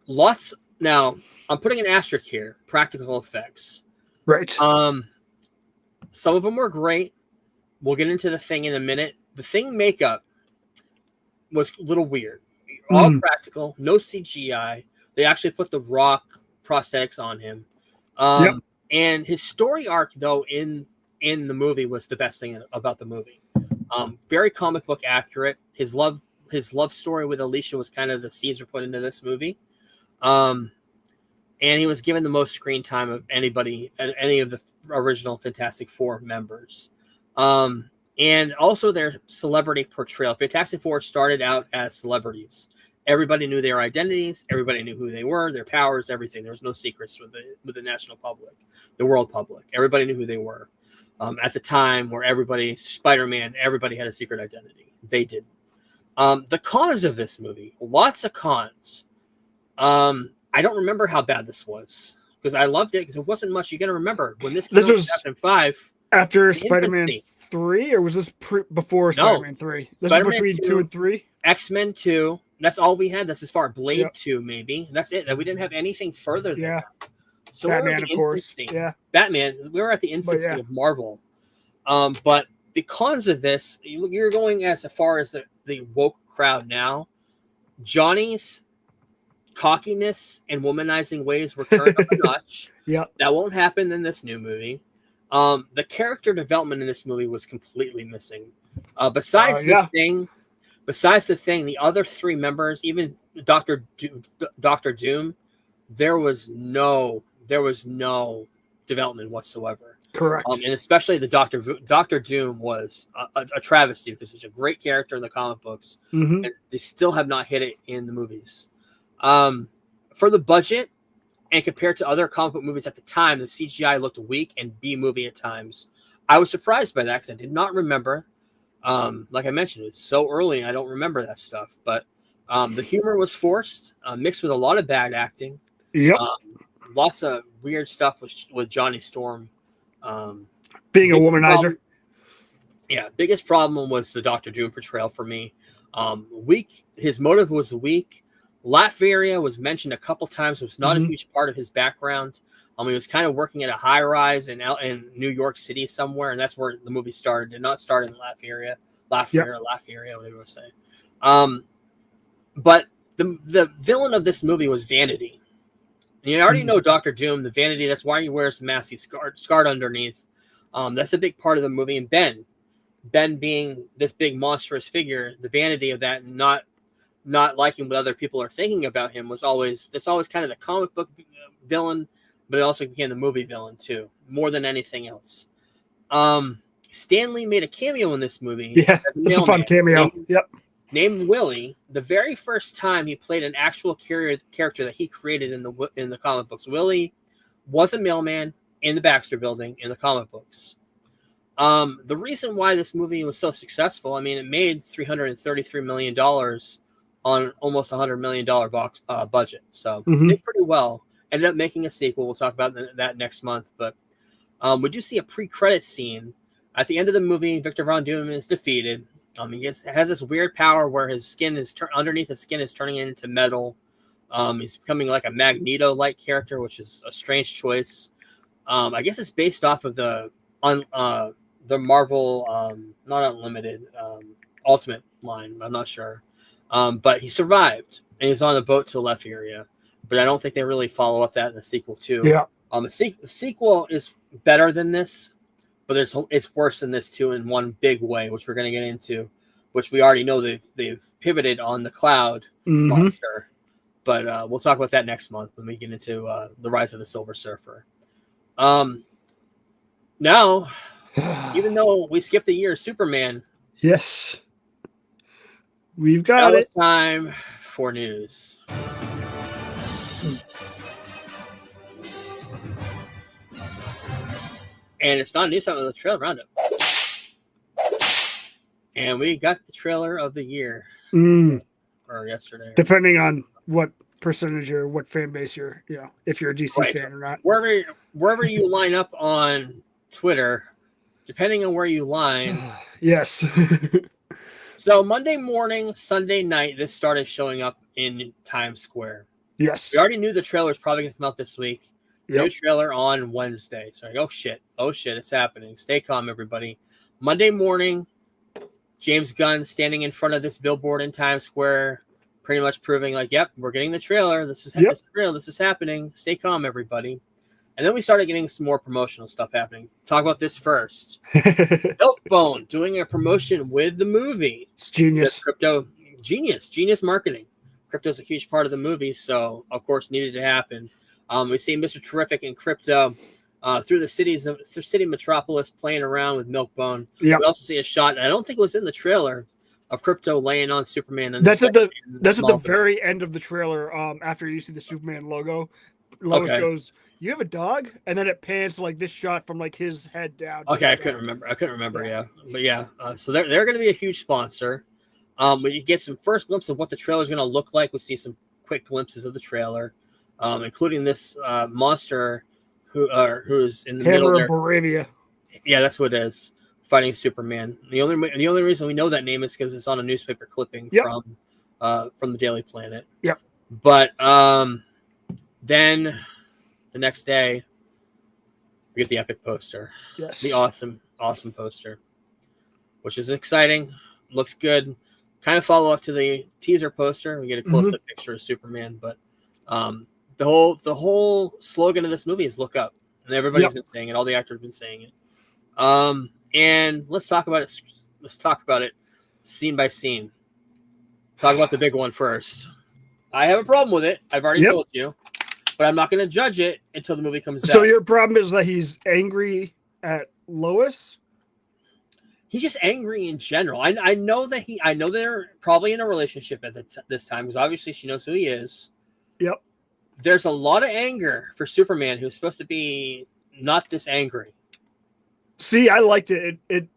Lots. Now, I'm putting an asterisk here. Practical effects. Right. Some of them were great. We'll get into the Thing in a minute. The Thing makeup was a little weird. All practical, no CGI. They actually put the Rock prosthetics on him. And his story arc, though, in the movie was the best thing about the movie. Very comic book accurate. His love story with Alicia was kind of the seeds were put into this movie. And he was given the most screen time of any of the original Fantastic Four members. And also their celebrity portrayal. Fantastic Four started out as celebrities. Everybody knew their identities. Everybody knew who they were, their powers, everything. There was no secrets with the national public, the world public. Everybody knew who they were. At the time where Spider-Man, everybody had a secret identity. They did. The cons of this movie, lots of cons. I don't remember how bad this was because I loved it because it wasn't much. You got to remember when this came out in 2005. After Spider-Man 3, or was this before Spider-Man 3? This was between 2 and 3? X-Men 2. That's all we had. That's as far. Blade 2, maybe. That's it. We didn't have anything further than that. So Batman, of course. Yeah. Batman. We were at the infancy of Marvel. But the cons of this, you're going as far as the woke crowd now. Johnny's cockiness and womanizing ways were turned up a notch. Yeah. That won't happen in this new movie. The character development in this movie was completely missing. Besides the Thing, the other three members, even Dr. Doom, there was no development whatsoever. Correct. And especially the Dr. Doom was a travesty because he's a great character in the comic books, and they still have not hit it in the movies. For the budget, and compared to other comic book movies at the time, the CGI looked weak and B-movie at times. I was surprised by that because I did not remember. Like I mentioned, it's so early, I don't remember that stuff. But the humor was forced, mixed with a lot of bad acting. Yep. Lots of weird stuff with Johnny Storm. Being a Big womanizer. problem- yeah, biggest problem was the Doctor Doom portrayal for me. Weak. His motive was weak. Latveria was mentioned a couple times. It was not a huge part of his background. He was kind of working at a high rise in New York City somewhere, and that's where the movie started. Did not start in Latveria, whatever you want to say. But the villain of this movie was Vanity. And you already know Doctor Doom, the Vanity. That's why he wears the mask. He's scarred underneath. That's a big part of the movie. And Ben being this big monstrous figure, the vanity of that, and not liking what other people are thinking about him was always kind of the comic book villain, but it also became the movie villain too, more than anything else. Stan Lee made a cameo in this movie. Yeah, it's a fun cameo. Named Willie. The very first time he played an actual character that he created in the comic books. Willie was a mailman in the Baxter Building in the comic books. The reason why this movie was so successful, I mean, it made $333 million on almost $100 million box budget. So it did pretty well. Ended up making a sequel. We'll talk about that next month. But we do see a pre-credit scene. At the end of the movie, Victor Von Doom is defeated. He has this weird power where his skin is underneath his skin is turning into metal. He's becoming like a Magneto-like character, which is a strange choice. I guess it's based off of the Marvel, not Unlimited, Ultimate line. I'm not sure. But he survived, and he's on a boat to Latveria. But I don't think they really follow up that in the sequel, too. Yeah. The sequel is better than this, but it's worse than this, too, in one big way, which we're going to get into, which we already know they've pivoted on the Cloud monster. But we'll talk about that next month when we get into the Rise of the Silver Surfer. Now, even though we skipped a year of Superman, yes, we've got it. Time for news. And it's not news, something the trailer roundup. And we got the trailer of the year or yesterday. Depending on what percentage or what fan base you're, if you're a DC fan or not. Wherever you line up on Twitter, depending on where you line. Yes. So Monday morning, Sunday night, this started showing up in Times Square. Yes. We already knew the trailer was probably going to come out this week. Yep. New trailer on Wednesday. So oh shit, it's happening. Stay calm, everybody. Monday morning, James Gunn standing in front of this billboard in Times Square, pretty much proving like, yep, we're getting the trailer. This is real. This is happening. Stay calm, everybody. And then we started getting some more promotional stuff happening. Talk about this first. Milkbone doing a promotion with the movie. It's genius. Crypto genius marketing. Crypto's a huge part of the movie, so of course needed to happen. We see Mr. Terrific and Crypto through the city metropolis playing around with Milkbone. Yep. We also see a shot, and I don't think it was in the trailer, of Crypto laying on Superman. That's at the very end of the trailer. After you see the Superman logo, Lois goes, "You have a dog?" And then it pans to like this shot from like his head down. Okay, I couldn't remember. Yeah, but yeah. So they're going to be a huge sponsor. We get some first glimpse of what the trailer is going to look like. We see some quick glimpses of the trailer, including this monster who's in the middle there. Hammer-Barravia. Yeah, that's what it is. Fighting Superman. The only reason we know that name is because it's on a newspaper clipping from the Daily Planet. Yep. But then the next day we get the epic poster. Yes. The awesome poster, which is exciting. Looks good. Kind of follow up to the teaser poster. We get a close-up picture of Superman, but the whole slogan of this movie is "Look up," and everybody's been saying it. All the actors have been saying it. And let's talk about it. Let's talk about it scene by scene. Talk about the big one first. I have a problem with it. I've already told you, but I'm not going to judge it until the movie comes out. So your problem is that he's angry at Lois? He's just angry in general. I know they're probably in a relationship at this time because obviously she knows who he is. Yep. There's a lot of anger for Superman, who's supposed to be not this angry. See, I liked it. It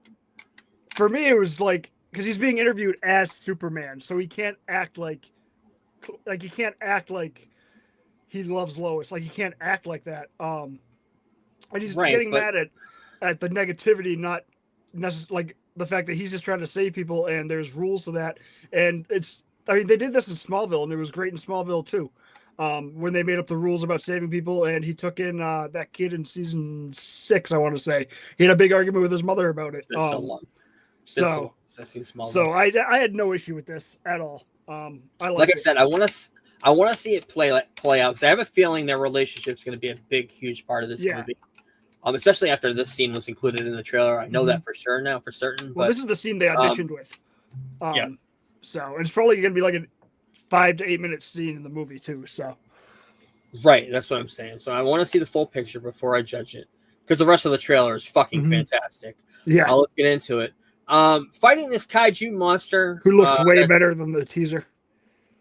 for me, it was like because he's being interviewed as Superman, so he can't act like he can't act like he loves Lois. Like he can't act like that. And he's Right, getting but mad at the negativity, not necessarily like the fact that he's just trying to save people, and there's rules to that. And it's, I mean, they did this in Smallville, and it was great in Smallville too. When they made up the rules about saving people, and he took in that kid in season 6, I want to say he had a big argument with his mother about it. it's been so long. It's been so long since I've seen Smallville. So I had no issue with this at all. I like I said, I want to see it play out because I have a feeling their relationship is going to be a big, huge part of this movie. Especially after this scene was included in the trailer. I know that for sure now, for certain. Well, but, this is the scene they auditioned with. Yeah. So it's probably going to be like a 5 to 8 minute scene in the movie too. So. Right, that's what I'm saying. So I want to see the full picture before I judge it, because the rest of the trailer is fucking fantastic. Yeah. Let's get into it. Fighting this kaiju monster who looks way better than the teaser.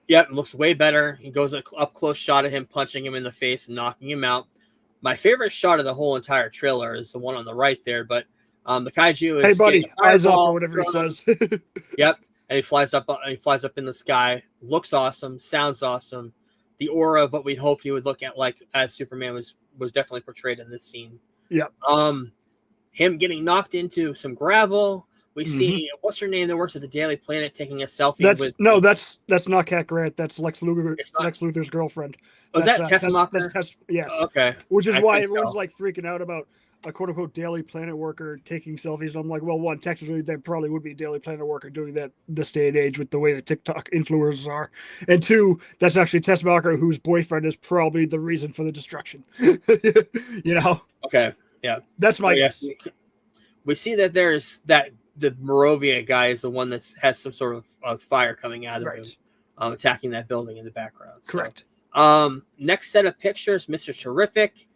Yep, looks way better. He goes up close shot of him punching him in the face and knocking him out. My favorite shot of the whole entire trailer is the one on the right there, but the kaiju is hey buddy, eyes off or whatever he says. Yep, and he flies up in the sky. Looks awesome, sounds awesome. The aura of what we'd hoped he would look at like as Superman was definitely portrayed in this scene. Yep. Him getting knocked into some gravel. We see what's her name that works at the Daily Planet taking a selfie. That's not Cat Grant. That's Lex Luthor's girlfriend. Was that Tessmacher? Yes. Okay. Which is why everyone's like freaking out about a quote unquote Daily Planet worker taking selfies. And I'm like, well, one, technically there probably would be a Daily Planet worker doing that this day and age with the way the TikTok influencers are. And two, that's actually Tessmacher, whose boyfriend is probably the reason for the destruction. You know? Okay. Yeah. That's my guess. We see that there's that. The Morovia guy is the one that has some sort of fire coming out of him, attacking that building in the background. Correct. So, next set of pictures, Mr. Terrific.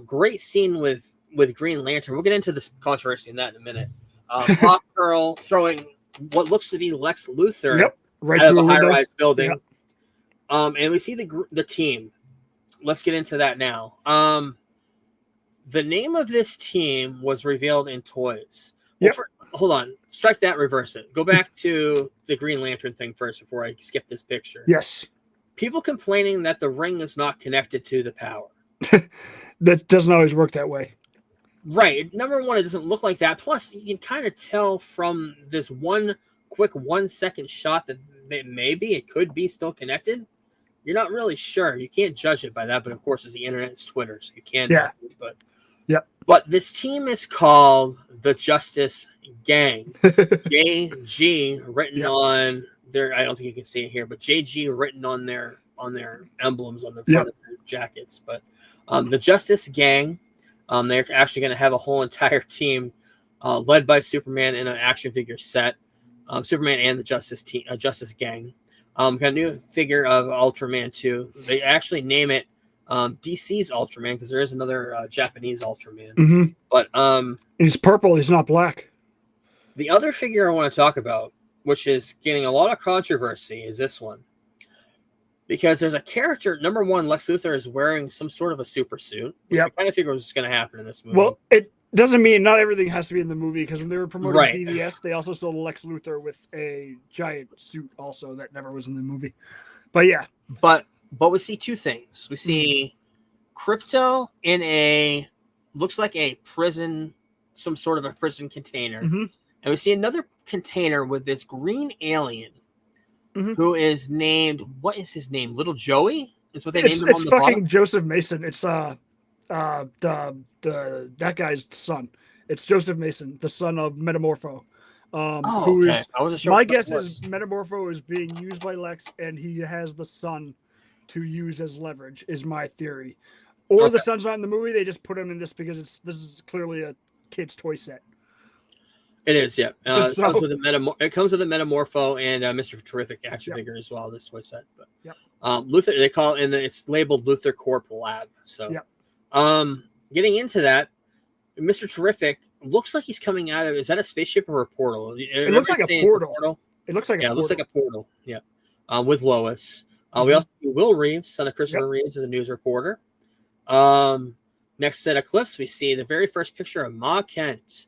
Great scene with Green Lantern. We'll get into this controversy in that in a minute. Hawk Girl throwing what looks to be Lex Luthor right out of a high-rise building. Yep. And we see the team. Let's get into that now. The name of this team was revealed in toys. Yep. Hold on. Strike that, reverse it. Go back to the Green Lantern thing first before I skip this picture. Yes. People complaining that the ring is not connected to the power. That doesn't always work that way. Right. Number one, it doesn't look like that. Plus, you can kind of tell from this one quick 1 second shot that it could be still connected. You're not really sure. You can't judge it by that, but of course, it's the internet, it's Twitter, so you can. Yeah. But this team is called the Justice Gang. JG written on their, I don't think you can see it here, but JG written on their emblems on the front of their jackets. But the Justice Gang, they're actually going to have a whole entire team led by Superman in an action figure set. Superman and the Justice Gang. Got a new figure of Ultraman too. They actually name it DC's Ultraman because there is another Japanese Ultraman. But he's purple. He's not black. The other figure I want to talk about, which is getting a lot of controversy, is this one. Because there's a character, number one, Lex Luthor is wearing some sort of a super suit. I kind of figured was going to happen in this movie. Well, it doesn't mean not everything has to be in the movie, because when they were promoting BVS, they also sold Lex Luthor with a giant suit also that never was in the movie. But yeah. But we see two things. We see Crypto in looks like a prison, some sort of a prison container. And we see another container with this green alien who is named, what is his name? Little Joey? Is what they named him on the bottom? It's fucking Joseph Mason. It's that guy's son. It's Joseph Mason, the son of Metamorpho. Who is, I wasn't sure. My guess is Metamorpho is being used by Lex, and he has the son to use as leverage, is my theory. Or the son's not in the movie, they just put him in this because this is clearly a kid's toy set. It is, yeah. It comes with a Metamorpho and Mr. Terrific action figure as well. This toy set, but Luthor, they call it, and it's labeled Luthor Corp Lab. So, getting into that, Mr. Terrific looks like he's coming out of. Is that a spaceship or a portal? It looks like a portal. It looks like a portal. It looks like a portal. Yeah, with Lois. We also see Will Reeves, son of Christopher Reeves, as a news reporter. Mr. Next set of clips, we see the very first picture of Ma Kent.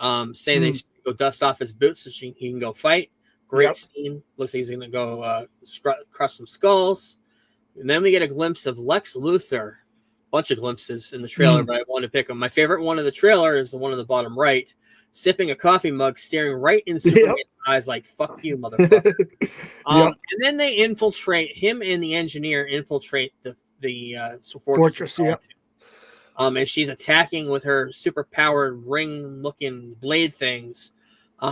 Saying they go dust off his boots so he can go fight. Great scene. Looks like he's going to go crush some skulls. And then we get a glimpse of Lex Luthor. Bunch of glimpses in the trailer, but I want to pick them. My favorite one of the trailer is the one on the bottom right, sipping a coffee mug, staring right in Superman's eyes like, fuck you, motherfucker. And then they infiltrate, him and the engineer infiltrate the fortress. And she's attacking with her super powered ring-looking blade things.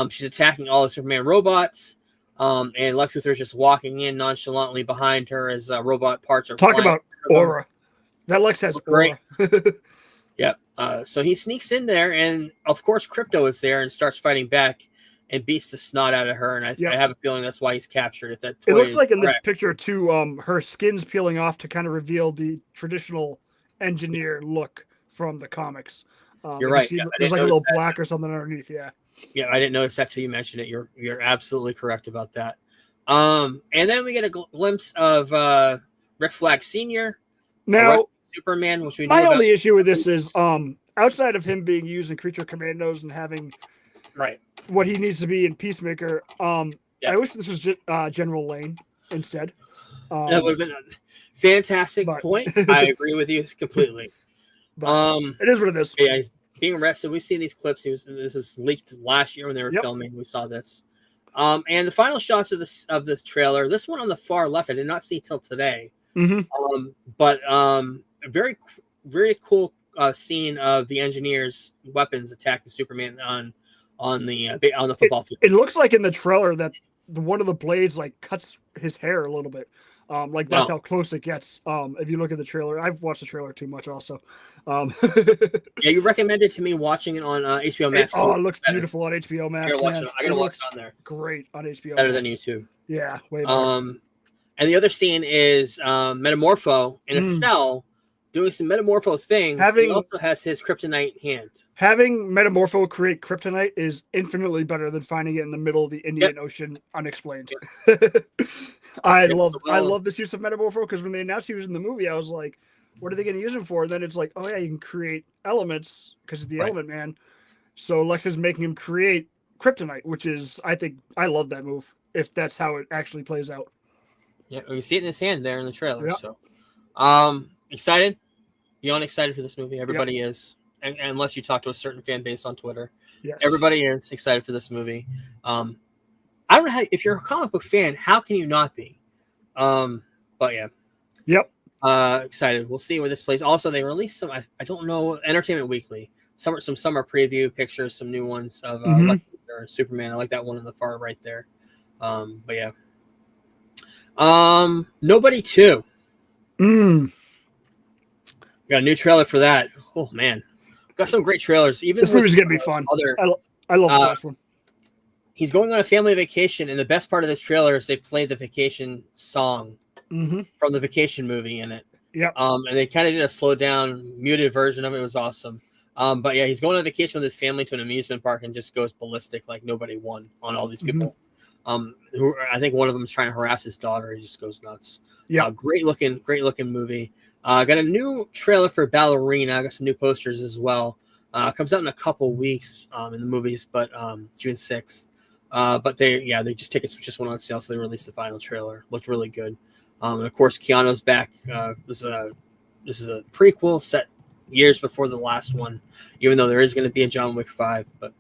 She's attacking all the Superman robots. And Lex Luthor is just walking in nonchalantly behind her as robot parts are Talk about aura. That Lex has aura. Yep. So he sneaks in there, and of course, Crypto is there and starts fighting back and beats the snot out of her. And I have a feeling that's why he's captured. If that it looks like in this picture too, her skin's peeling off to kind of reveal the traditional engineer look from the comics. You're right. There's like a little black or something underneath. Yeah, I didn't notice that till you mentioned it. You're absolutely correct about that. And then we get a glimpse of Rick Flag Sr. Now, Superman, which we knew my only issue with this is outside of him being used in Creature Commandos and having what he needs to be in Peacemaker. I wish this was just General Lane instead. That would have been a fantastic point. I agree with you completely. It is what it is. Yeah, he's being arrested. We've seen these clips. This was leaked last year when they were filming. We saw this. And the final shots of this trailer. This one on the far left, I did not see till today. But a very, very cool scene of the engineers' weapons attacking Superman on the football field. It looks like in the trailer that one of the blades like cuts his hair a little bit. Like that's how close it gets. If you look at the trailer, I've watched the trailer too much also. Yeah, you recommended to me watching it on HBO Max. It looks beautiful on HBO Max. I gotta watch it on there. Great on HBO. Better than YouTube. Yeah, way better. And the other scene is Metamorpho in a cell doing some Metamorpho things. He also has his kryptonite hand. Having Metamorpho create kryptonite is infinitely better than finding it in the middle of the Indian Ocean unexplained. I love this use of Metamorpho because when they announced he was in the movie, I was like, what are they going to use him for? And then it's like, oh yeah, you can create elements because it's the Element Man. So Lex is making him create kryptonite, which is, I love that move if that's how it actually plays out. Yeah, you see it in his hand there in the trailer. So, excited? Beyond excited for this movie. Everybody is, unless you talk to a certain fan base on Twitter. Yes. Everybody is excited for this movie. I don't know if you're a comic book fan, how can you not be? But yeah. Yep. Excited. We'll see where this plays. Also, they released some, I don't know, Entertainment Weekly. Some summer preview pictures, some new ones of Superman. I like that one on the far right there. But yeah. Nobody 2. Got a new trailer for that. Oh man, got some great trailers. Even this movie's gonna be fun. I love the last one. He's going on a family vacation, and the best part of this trailer is they played the vacation song from the Vacation movie in it. Yeah. And they kind of did a slowed down, muted version of it. It was awesome. But yeah, he's going on vacation with his family to an amusement park and just goes ballistic like nobody won on all these people. Who I think one of them is trying to harass his daughter. He just goes nuts. Yeah. Great looking movie. Got a new trailer for Ballerina. I got some new posters as well. Comes out in a couple weeks in the movies, but June 6th. But they tickets just went on sale, so they released the final trailer. Looked really good. And of course, Keanu's back. This is a prequel set years before the last one, even though there is going to be a John Wick 5. But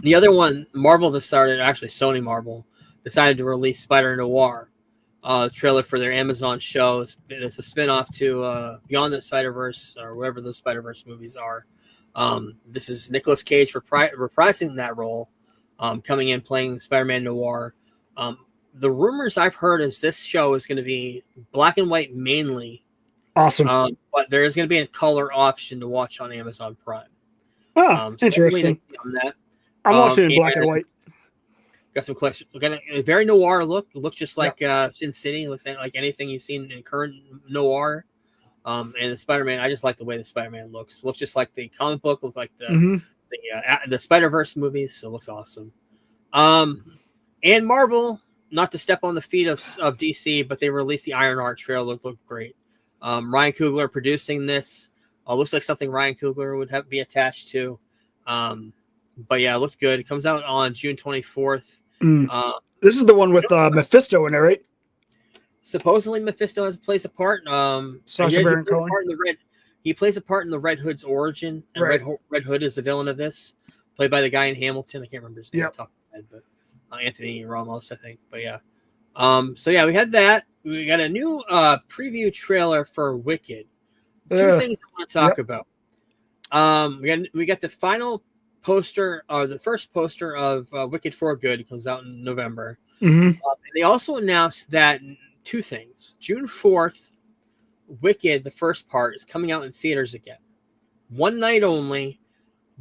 the other one, Sony Marvel decided to release Spider-Noir. Trailer for their Amazon show. It's a spin-off to Beyond the Spider-Verse or wherever those Spider-Verse movies are. This is Nicolas Cage reprising that role, coming in playing Spider-Man Noir. The rumors I've heard is this show is going to be black and white mainly. Awesome. But there is going to be a color option to watch on Amazon Prime. Oh, so interesting. On that. I'm watching in black and white. Got some collection. We got a very noir look. It looks just like Sin City. Looks like anything you've seen in current noir. And the Spider-Man, I just like the way the Spider-Man looks. Looks just like the comic book. Looks like the Spider-Verse movies. So it looks awesome. And Marvel, not to step on the feet of DC, but they released the Ironheart trailer. Looked great. Ryan Coogler producing this. Looks like something Ryan Coogler would be attached to. But yeah, it looked good. It comes out on June 24th. This is the one with Mephisto in it, right? Supposedly Mephisto plays a part. Sacha Baron Cohen. He plays a part in the Red Hood's origin. And Right. Red Hood is the villain of this, played by the guy in Hamilton. I can't remember his name. Yep. But Anthony Ramos, I think. But yeah. So yeah, we had that. We got a new preview trailer for Wicked. Two things I want to talk about. We got the final poster, or the first poster of Wicked for Good. It comes out in November. Mm-hmm. They also announced that two things. June 4th, Wicked, the first part, is coming out in theaters again. One night only,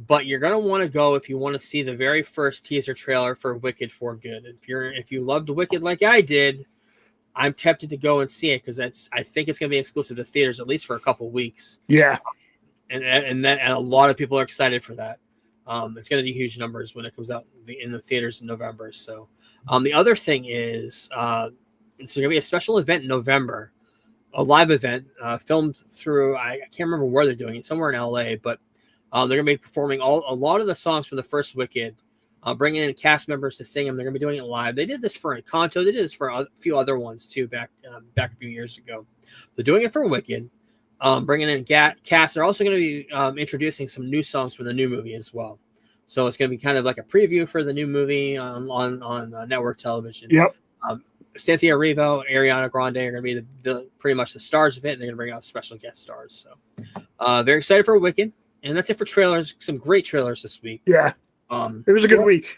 but you're gonna want to go if you want to see the very first teaser trailer for Wicked for Good. If you loved Wicked like I did, I'm tempted to go and see it because I think it's gonna be exclusive to theaters at least for a couple weeks. Yeah, and a lot of people are excited for that. It's gonna do huge numbers when it comes out in the theaters in November. So, the other thing is, it's gonna be a special event in November. A live event filmed through, I can't remember where they're doing it, somewhere in LA, but they're going to be performing a lot of the songs from the first Wicked, bringing in cast members to sing them. They're going to be doing it live. They did this for Encanto. They did this for a few other ones too back a few years ago. They're doing it for Wicked, bringing in cast. They're also going to be introducing some new songs from the new movie as well. So it's going to be kind of like a preview for the new movie on network television. Yep. Cynthia Erivo, Ariana Grande are going to be the pretty much the stars of it. And they're going to bring out special guest stars. So very excited for Wicked. And that's it for trailers. Some great trailers this week. Yeah. It was a good week.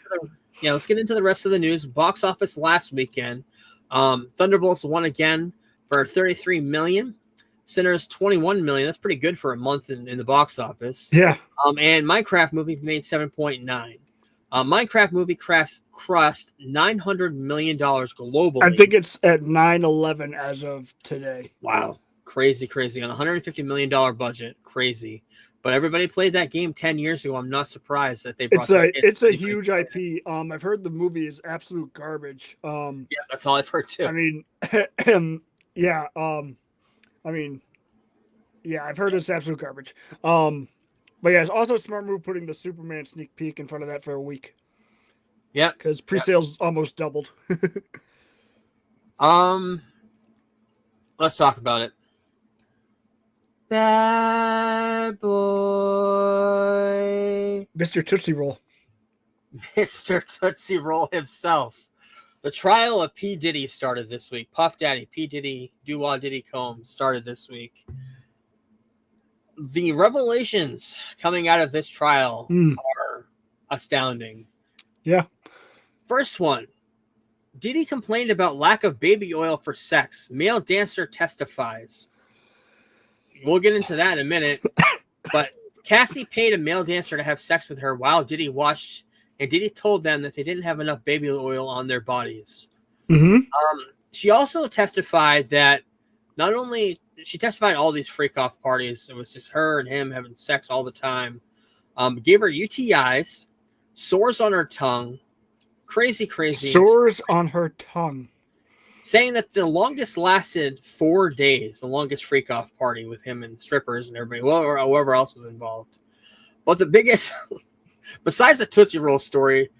Yeah, let's get into the rest of the news. Box office last weekend. Thunderbolts won again for $33 million. Sinners $21 million. That's pretty good for a month in the box office. Yeah. And Minecraft movie made $7.9. Minecraft movie crossed $900 million globally. I think it's at 9/11 as of today. Wow. Crazy on a $150 million budget. Crazy. But everybody played that game 10 years ago. I'm not surprised that they brought it's a huge IP. I've heard the movie is absolute garbage. Yeah, that's all I've heard too. I mean, yeah. I've heard it's absolute garbage. But yeah, it's also a smart move putting the Superman sneak peek in front of that for a week. Yeah, because pre-sales almost doubled. Let's talk about it. Bad boy, Mr. Tootsie Roll. Mr. Tootsie Roll himself. The trial of P. Diddy started this week. Puff Daddy, P. Diddy, Diddy Combs started this week. The revelations coming out of this trial are astounding. Yeah. First one, Diddy complained about lack of baby oil for sex. Male dancer testifies. We'll get into that in a minute. But Cassie paid a male dancer to have sex with her while Diddy watched, and Diddy told them that they didn't have enough baby oil on their bodies. Mm-hmm. She also testified that she testified all these freak off parties. It was just her and him having sex all the time. Gave her UTIs, sores on her tongue, crazy. Sores on her tongue. Saying that the longest lasted 4 days, the longest freak off party with him and strippers and everybody, or whoever else was involved. But the biggest, besides the Tootsie Roll story,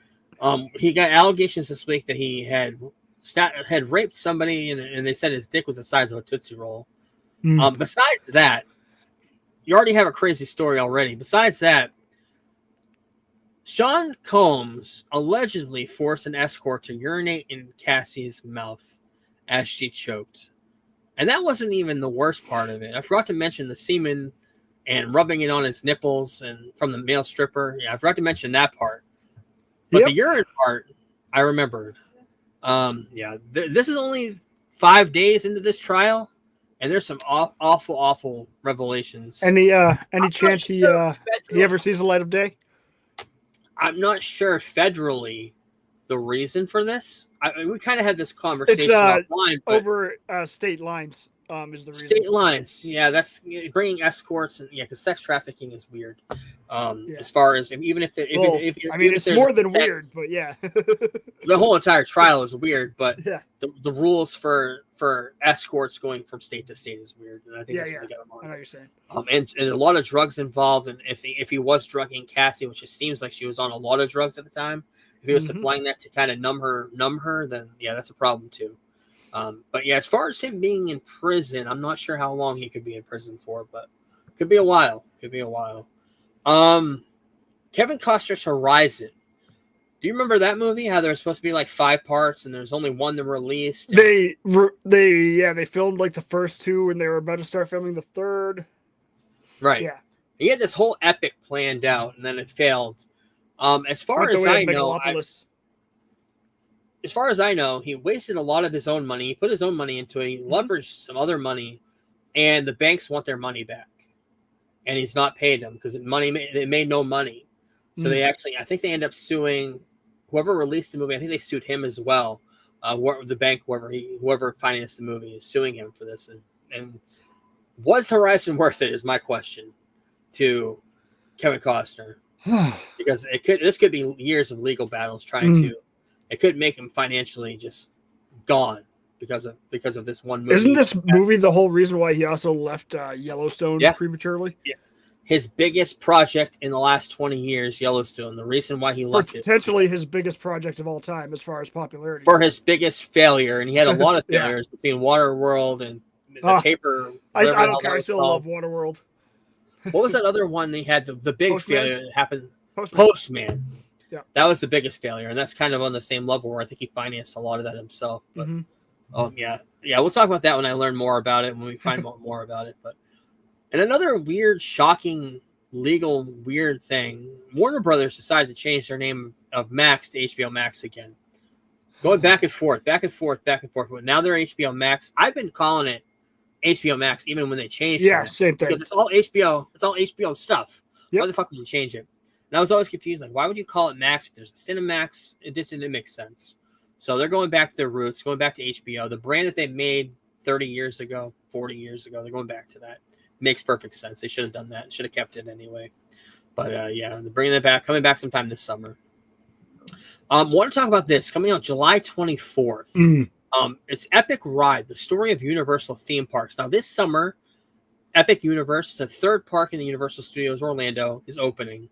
he got allegations this week that he had raped somebody and they said his dick was the size of a Tootsie Roll. Besides that, you already have a crazy story already. Besides that, Sean Combs allegedly forced an escort to urinate in Cassie's mouth as she choked. And that wasn't even the worst part of it. I forgot to mention the semen and rubbing it on his nipples and from the male stripper. Yeah, I forgot to mention that part. But the urine part, I remembered. This is only 5 days into this trial. And there's some awful revelations. Any chance he ever sees the light of day? I'm not sure federally the reason for this. We kind of had this conversation offline. Over state lines is the reason. State lines. Yeah, that's bringing escorts. And yeah, because sex trafficking is weird. As far as even if it's more than weird, but yeah, the whole entire trial is weird. But yeah, the rules for escorts going from state to state is weird, and I think that's what they got him on. I know what you're saying. And a lot of drugs involved, and if he was drugging Cassie, which it seems like she was on a lot of drugs at the time, if he was supplying that to kind of numb her, then yeah, that's a problem too. But yeah, as far as him being in prison, I'm not sure how long he could be in prison for, but could be a while. Kevin Costner's Horizon. Do you remember that movie? How there was supposed to be like 5 parts, and there's only one that released. They filmed like the first 2, and they were about to start filming the 3rd. Right. Yeah. He had this whole epic planned out, and then it failed. As far as I know, he wasted a lot of his own money. He put his own money into it. He leveraged some other money, and the banks want their money back. And he's not paid them because they made no money. So they actually, I think they end up suing whoever released the movie. I think they sued him as well. The bank, whoever financed the movie, is suing him for this. And was Horizon worth it? Is my question to Kevin Costner, because this could be years of legal battles trying to. It could make him financially just gone because of this one movie. Isn't this movie the whole reason why he also left Yellowstone prematurely? Yeah. His biggest project in the last 20 years, Yellowstone. The reason why he left potentially his biggest project of all time as far as popularity. For his biggest failure, and he had a lot of failures between Waterworld and the paper. I don't care. I still love Waterworld. What was that other one they had? The big Postman? failure that happened. Postman. Yeah, that was the biggest failure, and that's kind of on the same level where I think he financed a lot of that himself. But yeah, we'll talk about that when I learn more about it, when we find out more about it. But and another weird, shocking, legal weird thing: Warner Brothers decided to change their name of Max to HBO Max again, going back and forth. But now they're HBO Max. I've been calling it HBO Max even when they changed it. Yeah, same thing. Because it's all HBO. It's all HBO stuff. Yep. Why the fuck would you change it? And I was always confused, like, why would you call it Max if there's a Cinemax? It didn't make sense. So they're going back to their roots, going back to HBO. The brand that they made 30 years ago, 40 years ago, they're going back to that. Makes perfect sense. They should have done that. Should have kept it anyway. But yeah, they're bringing it back, coming back sometime this summer. Want to talk about this coming out July 24th. It's Epic Ride, the story of Universal theme parks. Now this summer, Epic Universe, the 3rd park in the Universal Studios Orlando, is opening.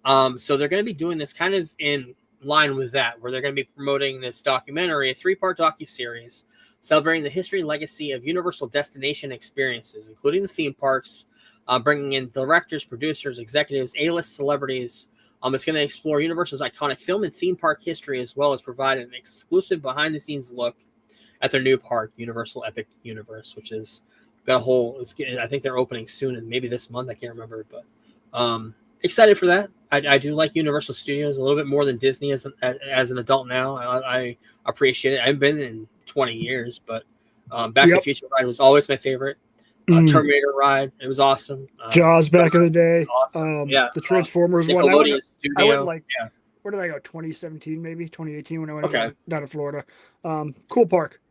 So they're going to be doing this kind of in line with that, where they're going to be promoting this documentary, a 3-part docuseries celebrating the history and legacy of Universal destination experiences, including the theme parks, bringing in directors, producers, executives, A-list celebrities. It's going to explore Universal's iconic film and theme park history, as well as provide an exclusive behind-the-scenes look at their new park, Universal Epic Universe, which is got a whole. I think they're opening soon, and maybe this month. I can't remember, but excited for that. I do like Universal Studios a little bit more than Disney as an adult now. I appreciate it. I haven't been in 20 years, but Back to the Future ride was always my favorite. Terminator ride, it was awesome. Jaws back in the day. Awesome. The Transformers one. I went where did I go? 2017, maybe 2018 when I went down to Florida. Cool park.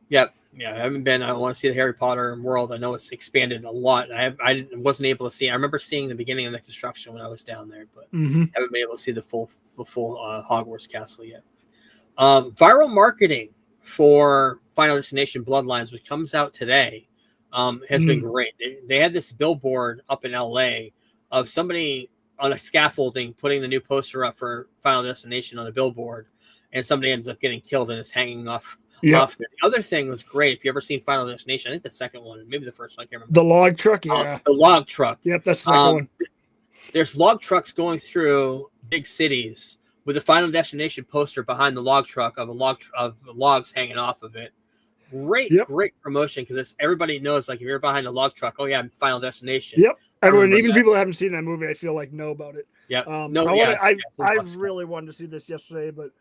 Yep. Yeah, I haven't been. I want to see the Harry Potter world. I know it's expanded a lot. I wasn't able to see. I remember seeing the beginning of the construction when I was down there, but haven't been able to see the full Hogwarts castle yet. Viral marketing for Final Destination Bloodlines, which comes out today, has been great. They had this billboard up in LA of somebody on a scaffolding putting the new poster up for Final Destination on a billboard, and somebody ends up getting killed and is hanging off. Off there. The other thing was great. If you ever seen Final Destination, I think the second one, maybe the first one, I can't remember. The log truck, yeah. The log truck. Yep, that's the second one. There's log trucks going through big cities with a Final Destination poster behind the log truck of logs hanging off of it. Great promotion, because everybody knows, like, if you're behind a log truck, oh yeah, Final Destination. Yep. Everyone, even people that haven't seen that movie, I feel like know about it. Yeah. I really wanted to see this yesterday, but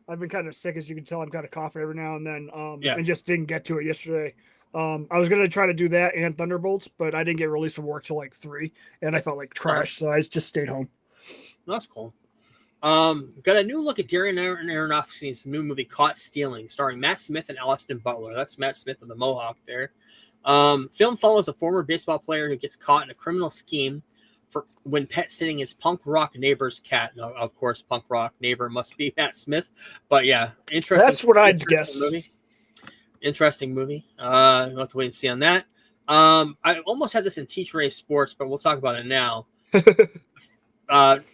I've been kind of sick, as you can tell. I'm kind of coughing every now and then, and just didn't get to it yesterday. I was going to try to do that and Thunderbolts, but I didn't get released from work till like 3, and I felt like trash, so I just stayed home. That's cool. Got a new look at Darren Aronofsky's new movie, Caught Stealing, starring Matt Smith and Austin Butler. That's Matt Smith with the mohawk there. Film follows a former baseball player who gets caught in a criminal scheme for when pet sitting his punk rock neighbor's cat. No, of course, punk rock neighbor must be Matt Smith. But yeah, interesting. That's what I'd guess. Movie. Interesting movie. We'll have to wait and see on that. I almost had this in Teach Ray Sports, but we'll talk about it now.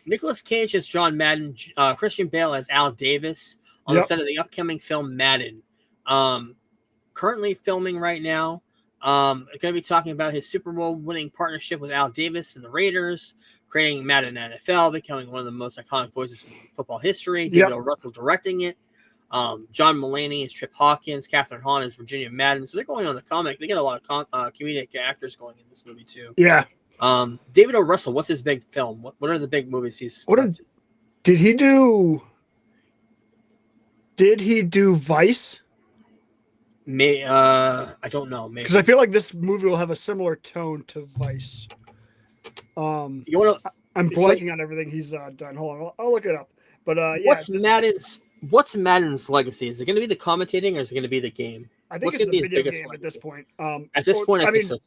Nicolas Cage as John Madden, Christian Bale as Al Davis on the set of the upcoming film Madden. Currently filming right now. Going to be talking about his Super Bowl winning partnership with Al Davis and the Raiders, creating Madden NFL, becoming one of the most iconic voices in football history. David O. Russell directing it. John Mulaney is Trip Hawkins. Catherine Hahn is Virginia Madden. So they're going on the comic. They get a lot of comedic actors going in this movie too. Yeah. David O. Russell, what's his big film? What are the big movies he's? Did he do Vice? I don't know. Maybe Because I feel like this movie will have a similar tone to Vice. I'm blanking on everything he's done. Hold on, I'll look it up. But What's Madden's legacy? Is it going to be the commentating, or is it going to be the game? I think it's the video game at this point. At this point, I think so too.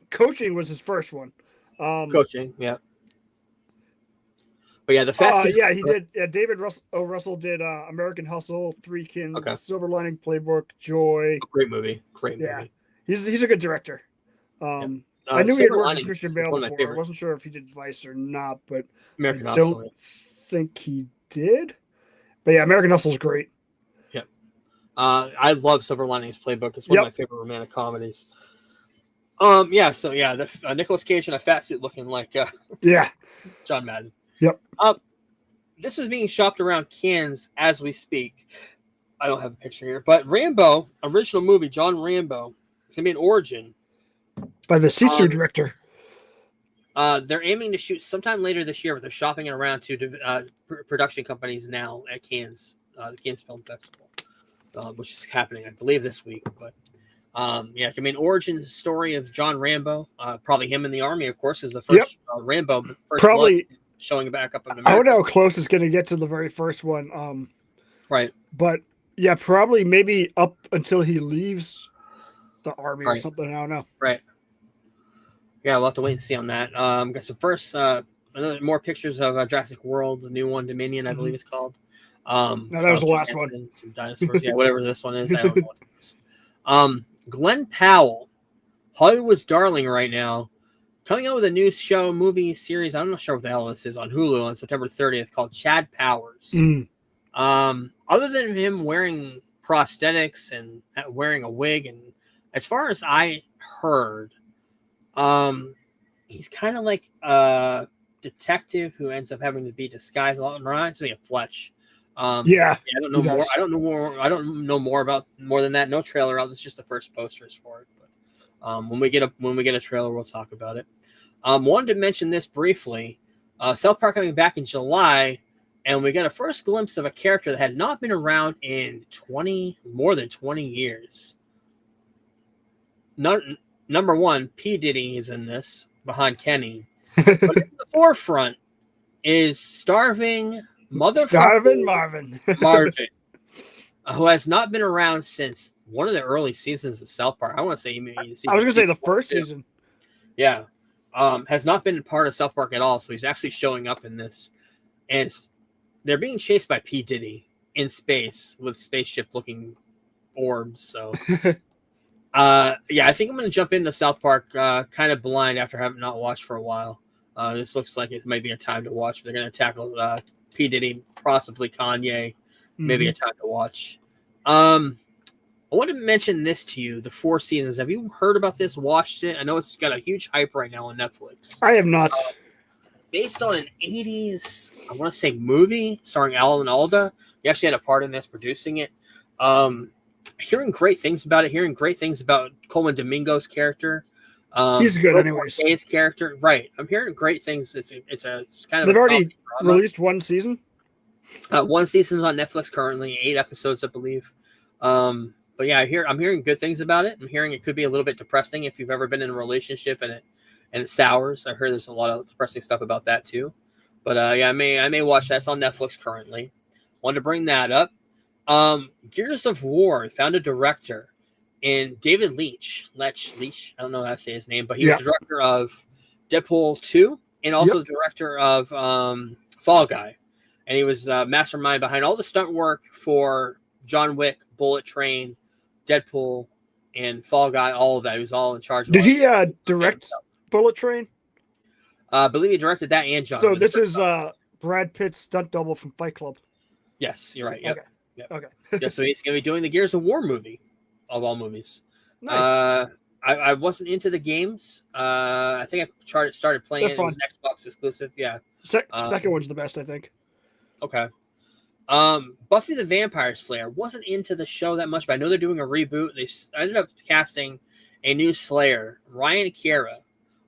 Coaching was his first one. Coaching, yeah. But yeah, the fast. He did. Yeah, David Russell did American Hustle, Three Kings, Silver Lining Playbook, Joy. Great movie. Great movie. He's a good director. I knew he had worked with Christian Bale before. I wasn't sure if he did Vice or not, but American I Hustle. don't think he did. But yeah, American Hustle is great. Yep. I love Silver Linings Playbook. It's one of my favorite romantic comedies. The Nicolas Cage in a fat suit looking like John Madden. Yep. This is being shopped around Cannes as we speak. I don't have a picture here, but Rambo, original movie, John Rambo, it's gonna be an origin by the Sisu director. They're aiming to shoot sometime later this year, but they're shopping it around to production companies now at Cannes, the Cannes Film Festival, which is happening, I believe, this week. But origin story of John Rambo, probably him in the army, of course, is the first Rambo. First probably blood, showing back up in America. I don't know how close it's going to get to the very first one. Right. But yeah, probably maybe up until he leaves the army or something. I don't know. Right. Yeah, we'll have to wait and see on that. Got some more pictures of Jurassic World, the new one, Dominion, I believe it's called. No, that was the last one. Some dinosaurs, whatever this one is. I don't know what it is. Glenn Powell, Hollywood's darling right now, coming out with a new movie series. I'm not sure what the hell this is on Hulu on September 30th called Chad Powers. Other than him wearing prosthetics and wearing a wig, and as far as I heard, he's kind of like a detective who ends up having to be disguised a lot. Reminds me of Fletch. I don't know more. I don't know more than that. No trailer out. It's just the first posters for it. But when we get a trailer, we'll talk about it. Wanted to mention this briefly. South Park coming back in July, and we got a first glimpse of a character that had not been around in more than 20 years. Number one, P. Diddy is in this behind Kenny. But in the forefront is starving Marvin, who has not been around since one of the early seasons of South Park. I want to say I was going to say the first season. Yeah. Has not been part of South Park at all, so he's actually showing up in this. And they're being chased by P. Diddy in space with spaceship-looking orbs. So, I think I'm going to jump into South Park kind of blind after having not watched for a while. This looks like it might be a time to watch. They're going to tackle P. Diddy, possibly Kanye. Maybe a time to watch. I want to mention this to you, the Four Seasons. Have you heard about this, watched it? I know it's got a huge hype right now on Netflix. I have not. Based on an 80s, I want to say, movie starring Alan Alda. He actually had a part in this, producing it. Hearing great things about it, hearing great things about Coleman Domingo's character. He's good anyways. His character, right. I'm hearing great things. It's kind of They've already released one season? One season's on Netflix currently, 8 episodes, I believe. But yeah, I'm hearing good things about it. I'm hearing it could be a little bit depressing if you've ever been in a relationship and it sours. I heard there's a lot of depressing stuff about that too. But I may watch that. It's on Netflix currently. Wanted to bring that up. Gears of War found a director in David Leitch. I don't know how to say his name, but he was the director of Deadpool 2 and also the director of Fall Guy. And he was mastermind behind all the stunt work for John Wick, Bullet Train, Deadpool, and Fall Guy. All of that. He was all in charge of Did all he that. direct Bullet Train? I believe he directed that and John. So this is Brad Pitt's stunt double from Fight Club. Yes, you're right. Yep. Okay. Yep. Okay. Yeah, so he's going to be doing the Gears of War movie, of all movies. Nice. I wasn't into the games. I think I started playing They're it. It was fun. an Xbox exclusive. Yeah. Second one's the best, I think. Okay. Buffy the Vampire Slayer. Wasn't into the show that much, but I know they're doing a reboot. They ended up casting a new Slayer, Ryan Kiera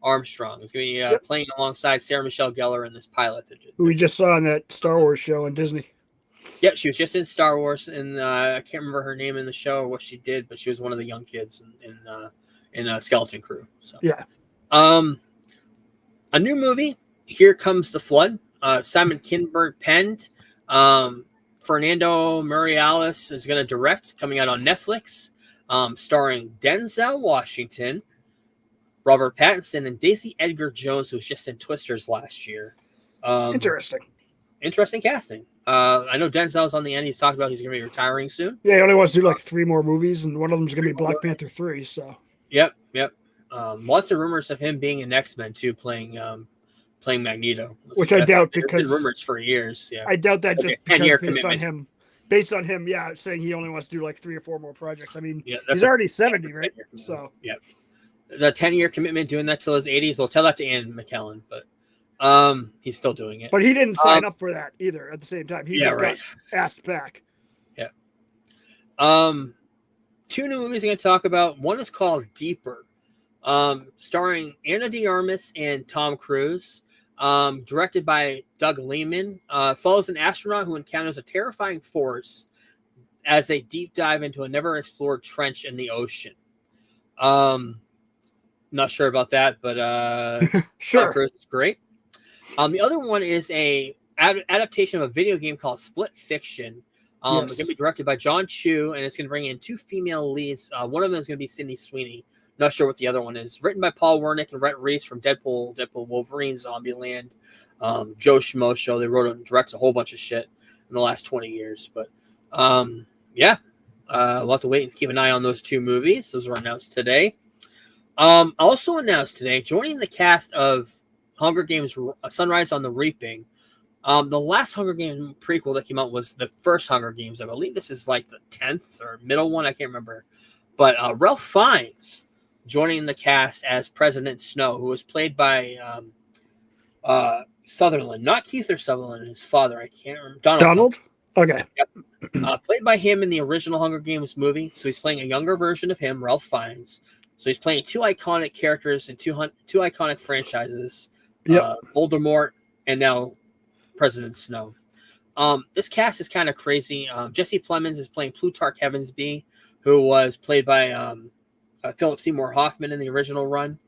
Armstrong. Is going to be playing alongside Sarah Michelle Gellar in this pilot. Who we just saw in that Star Wars show on Disney. Yep, she was just in Star Wars, and I can't remember her name in the show or what she did, but she was one of the young kids in Skeleton Crew. So Yeah. A new movie, Here Comes the Flood. Simon Kinberg penned. Fernando Morales is going to direct, coming out on Netflix, starring Denzel Washington, Robert Pattinson, and Daisy Edgar Jones, who was just in Twisters last year. Interesting casting. I know Denzel's on the end. He's talked about he's going to be retiring soon. Yeah, he only wants to do like 3 more movies, and one of them's going to be Black Panther 3. So. Yep. Lots of rumors of him being in X-Men too, playing Magneto. Which I doubt because because rumors for years. Yeah. I doubt that just because 10-year based commitment. on him. Based on him, yeah, saying he only wants to do like 3 or 4 more projects. I mean, that's he's already 70, right? So. Yeah. The 10-year commitment, doing that till his 80s. We'll tell that to Ian McKellen, but he's still doing it. But he didn't sign up for that either. At the same time, he just got asked back. Yeah. 2 new movies I'm going to talk about. One is called Deeper, starring Anna de Armas and Tom Cruise. Directed by Doug Liman. Follows an astronaut who encounters a terrifying force as they deep dive into a never explored trench in the ocean. Not sure about that, but sure, Tom Cruise is great. The other one is a adaptation of a video game called Split Fiction. It's going to be directed by John Chu, and it's going to bring in 2 female leads. One of them is going to be Sydney Sweeney. Not sure what the other one is. Written by Paul Wernick and Rhett Reese from Deadpool, Wolverine, Zombieland, Joe Schmo Show. They wrote and directed a whole bunch of shit in the last 20 years. But we'll have to wait and keep an eye on those 2 movies. Those were announced today. Also announced today, joining the cast of Hunger Games: Sunrise on the Reaping. The last Hunger Games prequel that came out was the first Hunger Games. I believe this is like the 10th or middle one. I can't remember. But Ralph Fiennes joining the cast as President Snow, who was played by Sutherland, not Keith or Sutherland, his father. I can't remember. Donald? Okay. Yep. Played by him in the original Hunger Games movie. So he's playing a younger version of him, Ralph Fiennes. So he's playing 2 iconic characters in 2 iconic franchises. Voldemort and now President Snow. This cast is kind of crazy. Jesse Plemons is playing Plutarch Heavensbee, who was played by Philip Seymour Hoffman in the original run.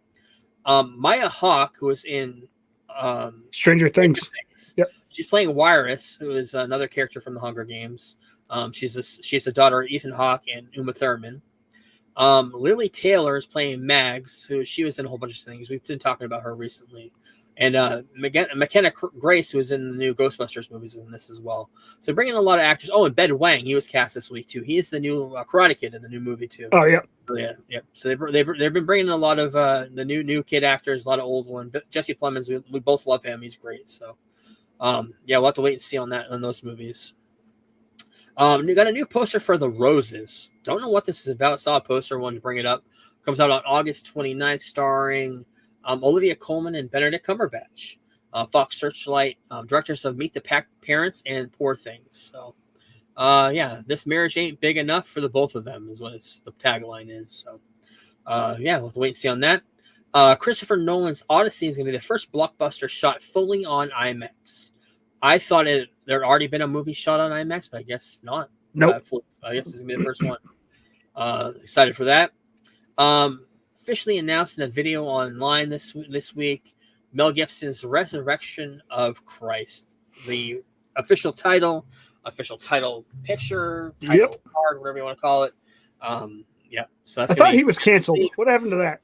Maya Hawke, who was in Stranger Things. Yep. She's playing Wiress, who is another character from the Hunger Games. She's the daughter of Ethan Hawke and Uma Thurman. Lily Taylor is playing Mags, who she was in a whole bunch of things. We've been talking about her recently. And McKenna Grace, who was in the new Ghostbusters movies, in this as well. So bringing a lot of actors. Oh, and Ben Wang, he was cast this week too. He is the new Karate Kid in the new movie too. Oh yeah, yeah. So they've been bringing a lot of the new kid actors, a lot of old ones. But Jesse Plemons, we both love him. He's great. So we'll have to wait and see on those movies. You got a new poster for The Roses. Don't know what this is about. Saw a poster, wanted to bring it up. Comes out on August 29th, starring Olivia Colman and Benedict Cumberbatch. Fox Searchlight, directors of Meet the Parents and Poor Things. So, this marriage ain't big enough for the both of them, is what the tagline is. So, we'll have to wait and see on that. Christopher Nolan's Odyssey is going to be the first blockbuster shot fully on IMAX. I thought there'd already been a movie shot on IMAX, but I guess not. Nope. I guess it's going to be the first one. Excited for that. Officially announced in a video online this week, Mel Gibson's Resurrection of Christ. The official title picture, title card, whatever you want to call it. So that's. I thought he was canceled. What happened to that?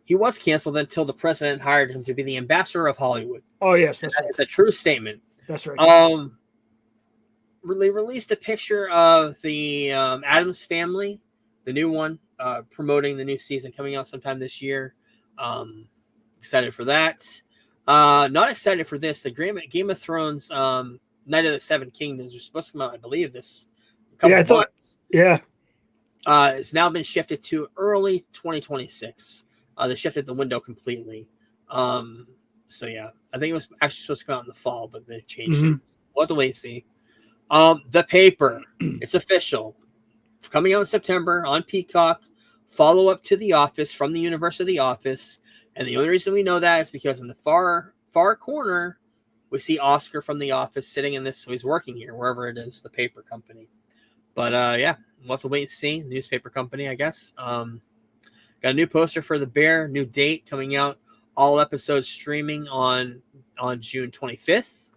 he was canceled until the president hired him to be the ambassador of Hollywood. Oh yes, that's right. It's a true statement. That's right. They released a picture of the Addams Family, the new one, promoting the new season coming out sometime this year. Excited for that. Not excited for this. The Game of Thrones Night of the Seven Kingdoms are supposed to come out, I believe, this couple of months. Yeah. It's now been shifted to early 2026. They shifted the window completely. So yeah, I think it was actually supposed to come out in the fall, but they changed it. We'll have to wait and see. The Paper, it's official. Coming out in September on Peacock. Follow up to The Office from the universe of The Office. And the only reason we know that is because in the far corner, we see Oscar from The Office sitting in this. So he's working here, wherever it is, the paper company. But yeah, we'll have to wait and see. Newspaper company, I guess. Got a new poster for The Bear, new date coming out. All episodes streaming on June 25th,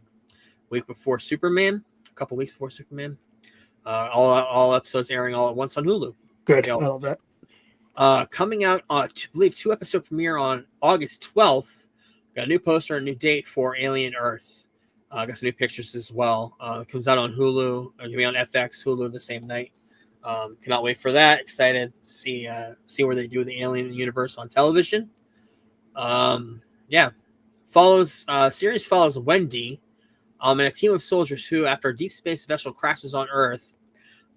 week before Superman. A couple weeks before Superman. All episodes airing all at once on Hulu. Good. I love that. Coming out on, I believe, 2-episode premiere on August 12th. Got a new poster, a new date for Alien Earth. Got some new pictures as well. It comes out on Hulu. It's gonna be on FX, Hulu the same night. Cannot wait for that. Excited to see where they do the Alien universe on television. Yeah, series follows Wendy, and a team of soldiers who, after a deep space vessel crashes on Earth,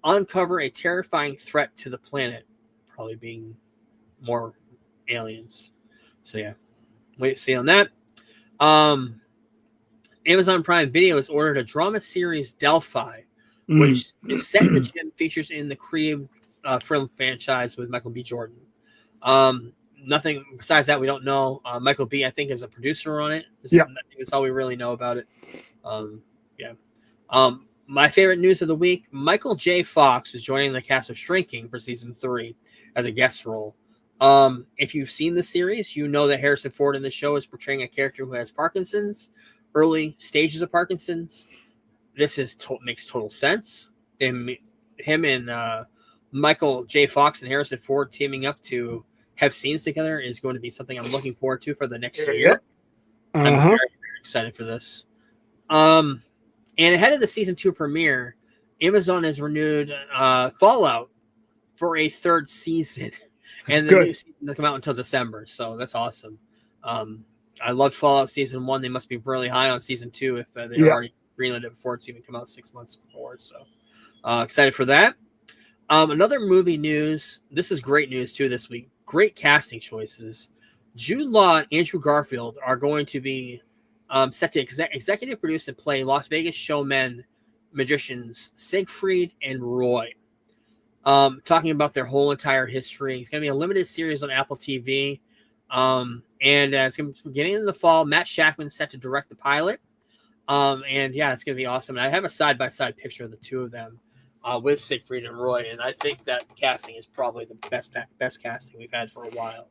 uncover a terrifying threat to the planet, probably being more aliens. So yeah, wait to see on that. Amazon Prime Video has ordered a drama series, Delphi, which is set in the gym, features in the Creed film franchise with Michael B. Jordan. Nothing besides that we don't know. Michael B., I think, is a producer on it. That's all we really know about it. Yeah. My favorite news of the week, Michael J. Fox is joining the cast of Shrinking for season 3 as a guest role. If you've seen the series, you know that Harrison Ford in the show is portraying a character who has Parkinson's, early stages of Parkinson's. This makes total sense. Him and Michael J. Fox and Harrison Ford teaming up to have scenes together is going to be something I'm looking forward to for the next year. I'm very, very excited for this. And ahead of the season 2 premiere, Amazon has renewed Fallout for a 3rd season, and the new season doesn't come out until December. So that's awesome. I loved Fallout season 1. They must be really high on season 2 if they already greenlit it before it's even come out 6 months before. So excited for that. Another movie news. This is great news too this week. Great casting choices. Jude Law and Andrew Garfield are going to be set to executive produce and play Las Vegas showmen magicians Siegfried and Roy. Talking about their whole entire history. It's going to be a limited series on Apple TV. And it's going to be beginning in the fall. Matt Shackman's set to direct the pilot. And yeah, it's going to be awesome. And I have a side-by-side picture of the two of them with Siegfried and Roy. And I think that casting is probably the best casting we've had for a while.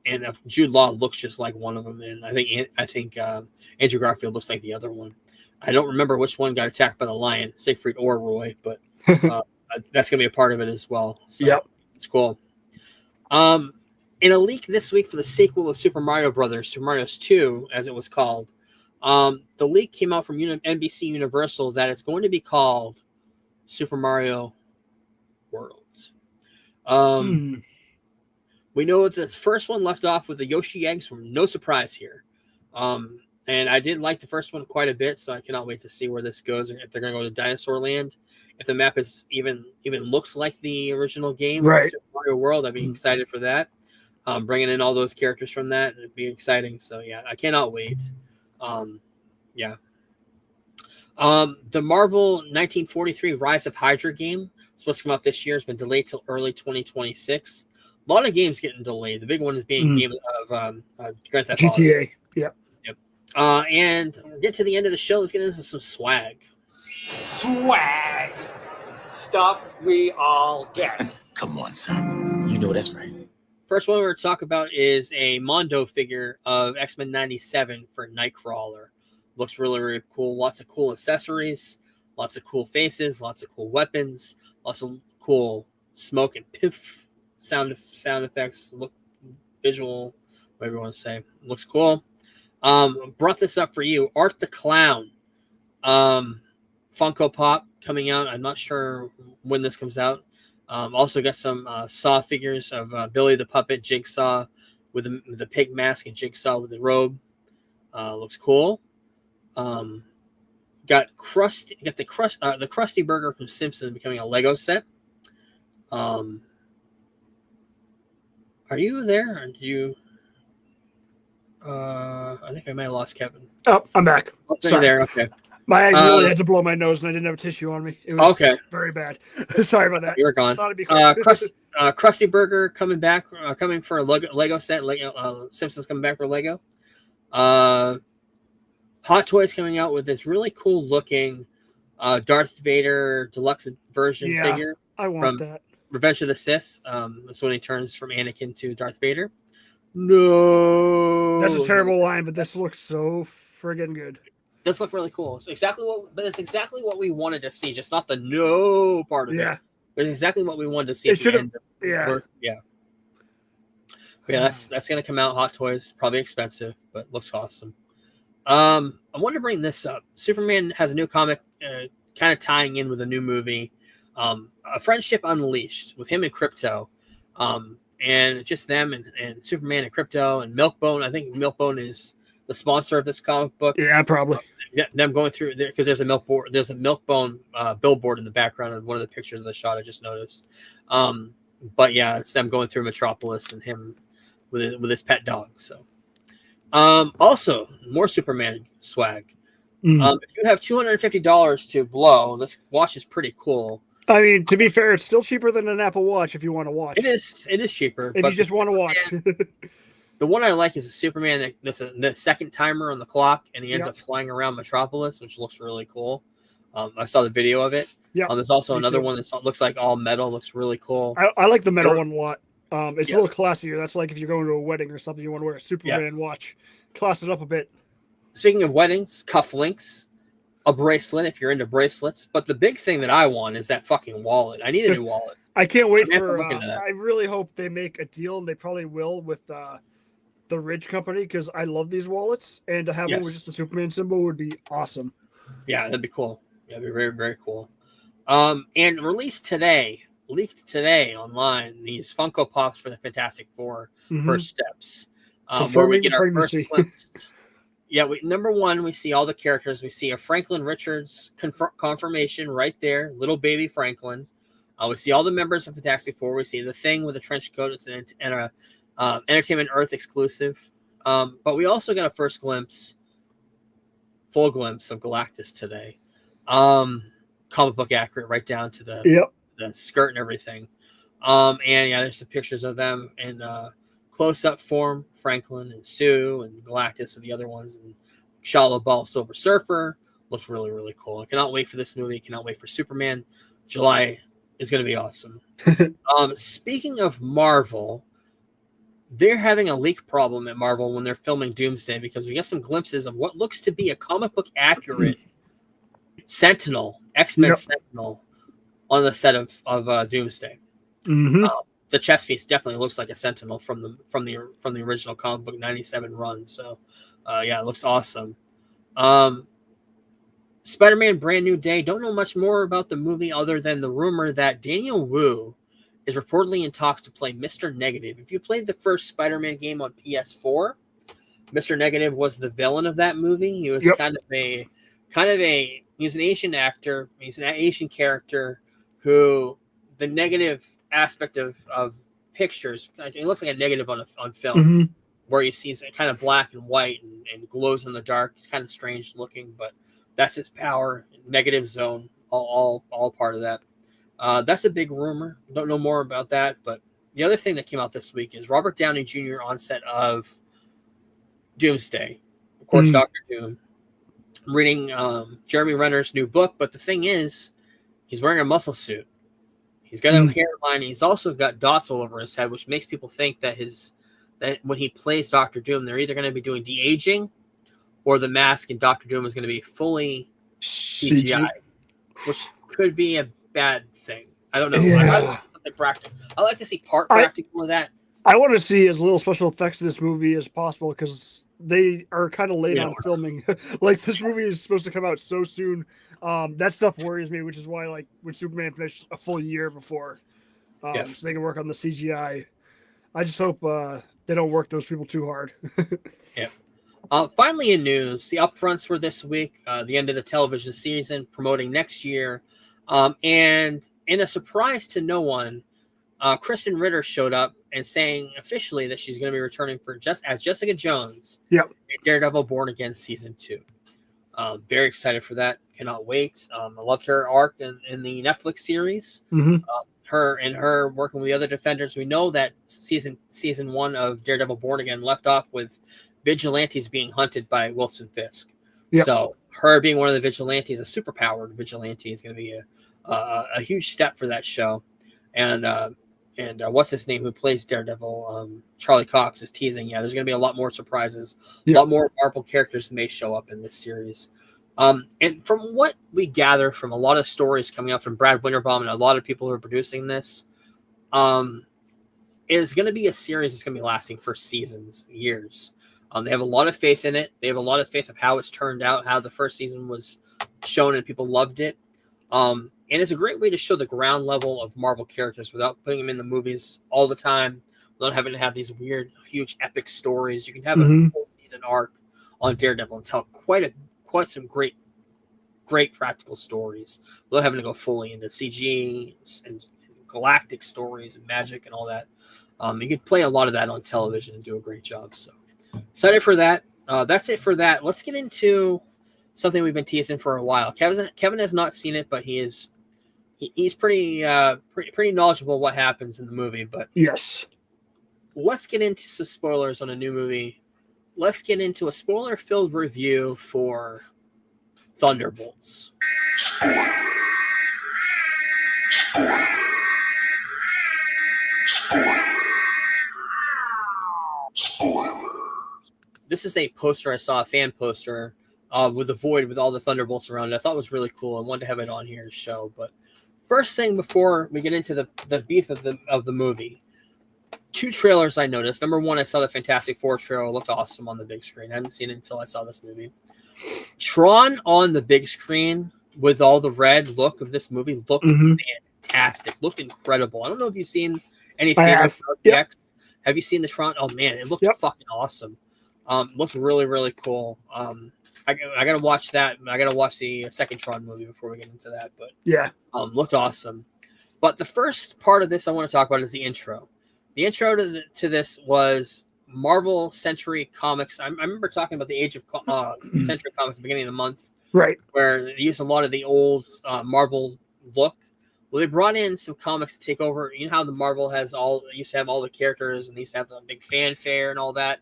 And Jude Law looks just like one of them. And I think Andrew Garfield looks like the other one. I don't remember which one got attacked by the lion, Siegfried or Roy, but that's going to be a part of it as well. So it's cool. In a leak this week for the sequel of Super Mario Brothers, Super Mario 2, as it was called, the leak came out from NBC Universal that it's going to be called Super Mario Worlds. We know that the first one left off with the Yoshi eggs. No surprise here. And I did like the first one quite a bit, so I cannot wait to see where this goes. If they're going to go to Dinosaur Land, if the map is even looks like the original game, right? Super Mario World, I'd be excited for that. Bringing in all those characters from that, it'd be exciting. So yeah, I cannot wait. The Marvel 1943 Rise of Hydra game supposed to come out this year. Has been delayed till early 2026. A lot of games getting delayed. The big one is being game of Grand Theft Auto. GTA. Yep. And we'll get to the end of the show. Let's get into some swag. Swag. Stuff we all get. Come on, son. You know that's right. First one we're going to talk about is a Mondo figure of X-Men 97 for Nightcrawler. Looks really, really cool. Lots of cool accessories, lots of cool faces, lots of cool weapons, lots of cool smoke and piff sound effects. visual, whatever you want to say. Looks cool. Brought this up for you. Art the Clown. Funko Pop coming out. I'm not sure when this comes out. Also got some Saw figures of Billy the Puppet, Jigsaw with the pig mask, and Jigsaw with the robe. Looks cool. Got the Krusty Burger from Simpsons becoming a Lego set. Are you there? Or did you? I think I might have lost Kevin. Oh, I'm back. Oh, Sorry. there. Okay. I really had to blow my nose, and I didn't have a tissue on me. It was Okay. very bad. Sorry about that. You were gone. Thought it'd be quick. Krusty Burger coming back, coming for a Lego set. Simpsons coming back for Lego. Hot Toys coming out with this really cool looking Darth Vader deluxe version figure. I want that. Revenge of the Sith. That's when he turns from Anakin to Darth Vader. No, That's a terrible line, but this looks so friggin' good. Does look really cool. It's exactly what we wanted to see, just not the no part of it. Yeah. But it's exactly what we wanted to see. It should have. Yeah. Yeah. But yeah, that's gonna come out. Hot Toys, probably expensive, but looks awesome. I want to bring this up. Superman has a new comic, kind of tying in with a new movie, A Friendship Unleashed, with him and Crypto, and just them and Superman and Crypto and Milkbone. I think Milkbone is the sponsor of this comic book. Yeah, probably. Them going through there because there's a Milkbone billboard in the background of one of the pictures of the shot I just noticed. But yeah, it's them going through Metropolis and him with his pet dog. So, also more Superman swag. If you have $250 to blow, this watch is pretty cool. I mean, to be fair, it's still cheaper than an Apple Watch if you want to watch. It is cheaper. If you just want to watch. The one I like is a Superman that's the second timer on the clock, and he ends up flying around Metropolis, which looks really cool. I saw the video of it. Yeah. There's also another one that looks like all metal. Looks really cool. I like the metal one a lot. It's a little classier. That's like if you're going to a wedding or something, you want to wear a Superman watch. Class it up a bit. Speaking of weddings, cufflinks, a bracelet if you're into bracelets. But the big thing that I want is that fucking wallet. I need a new wallet. I can't wait for. Look into that. I really hope they make a deal, and they probably will with the Ridge Company, because I love these wallets, and to have one with just the Superman symbol would be awesome. Yeah, that'd be cool. Yeah, it'd be very, very cool. And leaked today online, these Funko Pops for the Fantastic Four first steps. Where we get our first glimpse. Yeah, number one, we see all the characters. We see a Franklin Richards confirmation right there, little baby Franklin. We see all the members of Fantastic Four. We see the Thing with a trench coat and a Entertainment Earth exclusive. But we also got a full glimpse of Galactus today. Comic book accurate, right down to the skirt and everything. And yeah, there's some pictures of them in close-up form, Franklin and Sue and Galactus and the other ones, and Shia LaBeouf, Silver Surfer. Looks really, really cool. I cannot wait for this movie. I cannot wait for Superman. July is going to be awesome. Speaking of Marvel, they're having a leak problem at Marvel when they're filming Doomsday, because we get some glimpses of what looks to be a comic book accurate Sentinel, X-Men Sentinel, on the set of Doomsday. The chest piece definitely looks like a Sentinel from the original comic book 97 run. So, yeah, it looks awesome. Spider-Man Brand New Day. Don't know much more about the movie other than the rumor that Daniel Wu is reportedly in talks to play Mr. Negative. If you played the first Spider-Man game on PS4, Mr. Negative was the villain of that movie. He was he's an Asian actor. He's an Asian character who the negative aspect of pictures, it looks like a negative on film, where you see it kind of black and white and glows in the dark. It's kind of strange looking, but that's his power. Negative zone, all part of that. That's a big rumor. Don't know more about that, but the other thing that came out this week is Robert Downey Jr. on set of Doomsday, of course, Dr. Doom. I'm reading Jeremy Renner's new book, but the thing is, he's wearing a muscle suit. He's got a hairline. He's also got dots all over his head, which makes people think that when he plays Dr. Doom, they're either going to be doing de-aging, or the mask in Dr. Doom is going to be fully CGI, which could be a bad thing. I don't know. I like something practical. I like to see practical with that. I want to see as little special effects in this movie as possible because they are kind of late Yeah. on filming. Like this movie is supposed to come out so soon. That stuff worries me, which is why like when Superman finished a full year before, Yeah. so they can work on the CGI. I just hope they don't work those people too hard. Yeah. Finally, in news, the upfronts were this week, the end of the television season, promoting next year. And in a surprise to no one, Kristen Ritter showed up and saying officially that she's going to be returning for as Jessica Jones Yep. in Daredevil Born Again Season 2. Very excited for that. Cannot wait. I loved her arc in the Netflix series. Mm-hmm. Her working with the other Defenders. We know that season 1 of Daredevil Born Again left off with vigilantes being hunted by Wilson Fisk. Yep. So her being one of the vigilantes, a superpowered vigilante, is going to be a huge step for that show. And what's his name who plays Daredevil? Charlie Cox is teasing. Yeah, there's going to be a lot more surprises. Yep. A lot more Marvel characters may show up in this series. And from what we gather from a lot of stories coming out from Brad Winterbaum and a lot of people who are producing this, is going to be a series that's going to be lasting for seasons, years. They have a lot of faith in it. They have a lot of faith of how it's turned out, how the first season was shown and people loved it. And it's a great way to show the ground level of Marvel characters without putting them in the movies all the time, without having to have these weird, huge, epic stories. You can have a full season arc on Daredevil and tell quite some great practical stories without having to go fully into CG and galactic stories and magic and all that. You can play a lot of that on television and do a great job. So excited for that. That's it for that. Let's get into something we've been teasing for a while. Kevin has not seen it, but he's pretty knowledgeable what happens in the movie. But Yes. let's get into some spoilers on a new movie. Let's get into a spoiler-filled review for Thunderbolts. This is a poster I saw, a fan poster, with a void with all the Thunderbolts around it. I thought it was really cool. I wanted to have it on here to show. But first thing before we get into the beef of the movie, 2 trailers I noticed. Number 1, I saw the Fantastic Four trailer. It looked awesome on the big screen. I hadn't seen it until I saw this movie. Tron on the big screen with all the red look of this movie looked fantastic. Looked incredible. I don't know if you've seen anything. Have. Yep. Have you seen the Tron? Oh man, it looked fucking awesome. Looked really, really cool. I gotta watch that. I gotta watch the second Tron movie before we get into that. But Yeah. looked awesome. But the first part of this I want to talk about is the intro. The intro to this was Marvel Century Comics. I remember talking about the Age of Century Comics at the beginning of the month, Right. where they used a lot of the old Marvel look. Well, they brought in some comics to take over. You know how the Marvel used to have all the characters and they used to have the big fanfare and all that.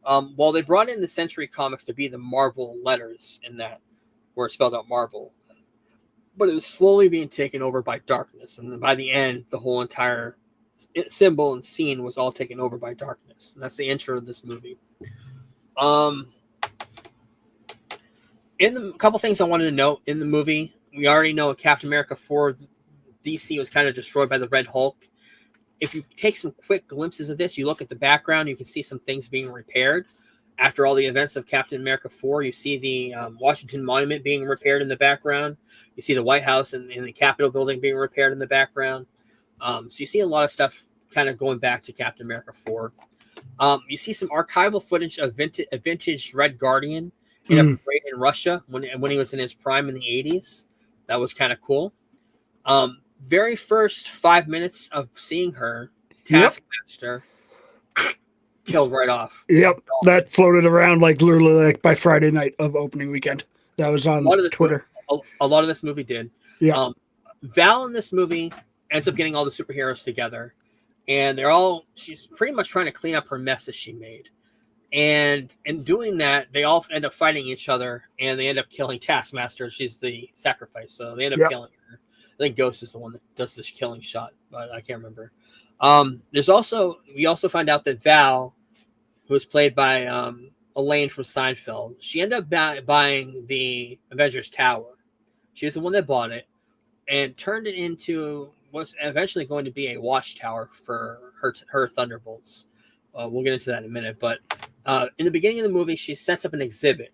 Well, they brought in the Century Comics to be the Marvel letters in that, where it spelled out Marvel. But it was slowly being taken over by darkness. And then by the end, the whole entire symbol and scene was all taken over by darkness. And that's the intro of this movie. A couple things I wanted to note in the movie. We already know Captain America 4, DC was kind of destroyed by the Red Hulk. If you take some quick glimpses of this, you look at the background, you can see some things being repaired. After all the events of Captain America 4, you see the Washington Monument being repaired in the background. You see the White House and the Capitol building being repaired in the background. So you see a lot of stuff kind of going back to Captain America 4. You see some archival footage of a vintage Red Guardian in a parade in Russia when he was in his prime in the 80s. That was kind of cool. Very first 5 minutes of seeing her, Taskmaster, killed right off. Yep. That floated around like literally like by Friday night of opening weekend. That was on Twitter. A lot of this movie did. Yeah. Val in this movie ends up getting all the superheroes together, and she's pretty much trying to clean up her mess that she made. And in doing that, they all end up fighting each other, and they end up killing Taskmaster. She's the sacrifice, so they end up killing her. I think Ghost is the one that does this killing shot, but I can't remember. We also find out that Val, who was played by Elaine from Seinfeld, she ended up buying the Avengers Tower. She was the one that bought it and turned it into what's eventually going to be a watchtower for her Thunderbolts. We'll get into that in a minute. But in the beginning of the movie, she sets up an exhibit.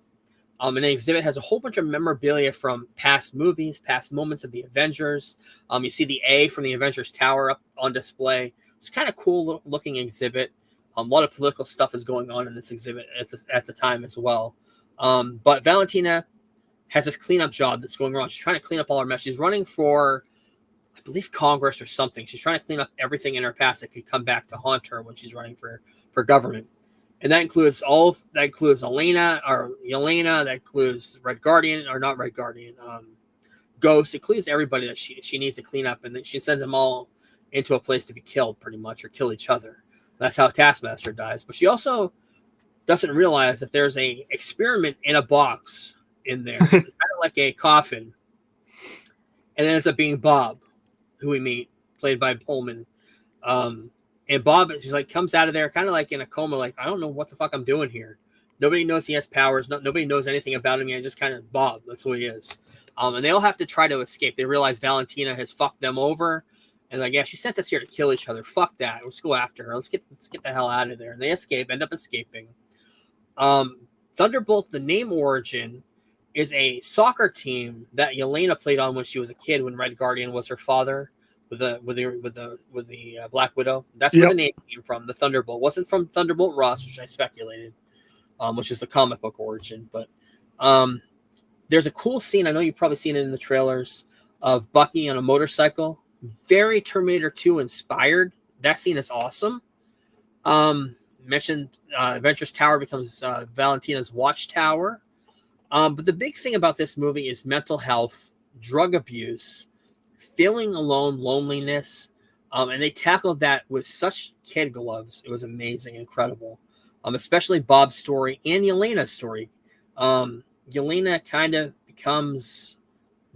And the exhibit has a whole bunch of memorabilia from past movies, past moments of the Avengers. You see the A from the Avengers Tower up on display. It's kind of cool looking exhibit. A lot of political stuff is going on in this exhibit at the time as well. But Valentina has this cleanup job that's going on. She's trying to clean up all her mess. She's running for, I believe, Congress or something. She's trying to clean up everything in her past that could come back to haunt her when she's running for government. And that includes Yelena, that includes Red Guardian, or not Red Guardian, Ghost. It includes everybody that she needs to clean up, and then she sends them all into a place to be killed, pretty much, or kill each other. That's how Taskmaster dies. But she also doesn't realize that there's a experiment in a box in there, it's kind of like a coffin, and then ends up being Bob, who we meet, played by Pullman. And Bob, she's like, comes out of there kind of like in a coma, like, I don't know what the fuck I'm doing here. Nobody knows he has powers. Nobody knows anything about him. He's just kind of Bob. That's who he is. And they all have to try to escape. They realize Valentina has fucked them over. And like, yeah, she sent us here to kill each other. Fuck that. Let's go after her. Let's get the hell out of there. And they end up escaping. Thunderbolt, the name origin, is a soccer team that Yelena played on when she was a kid, when Red Guardian was her father with the Black Widow. That's where the name came from. The Thunderbolt wasn't from Thunderbolt Ross, which I speculated, which is the comic book origin. But there's a cool scene. I know you've probably seen it in the trailers of Bucky on a motorcycle. Very Terminator 2 inspired. That scene is awesome. Mentioned Avengers Tower becomes Valentina's watchtower. But the big thing about this movie is mental health, drug abuse, feeling alone, loneliness. And they tackled that with such kid gloves. It was amazing, incredible. Especially Bob's story and Yelena's story. Yelena kind of becomes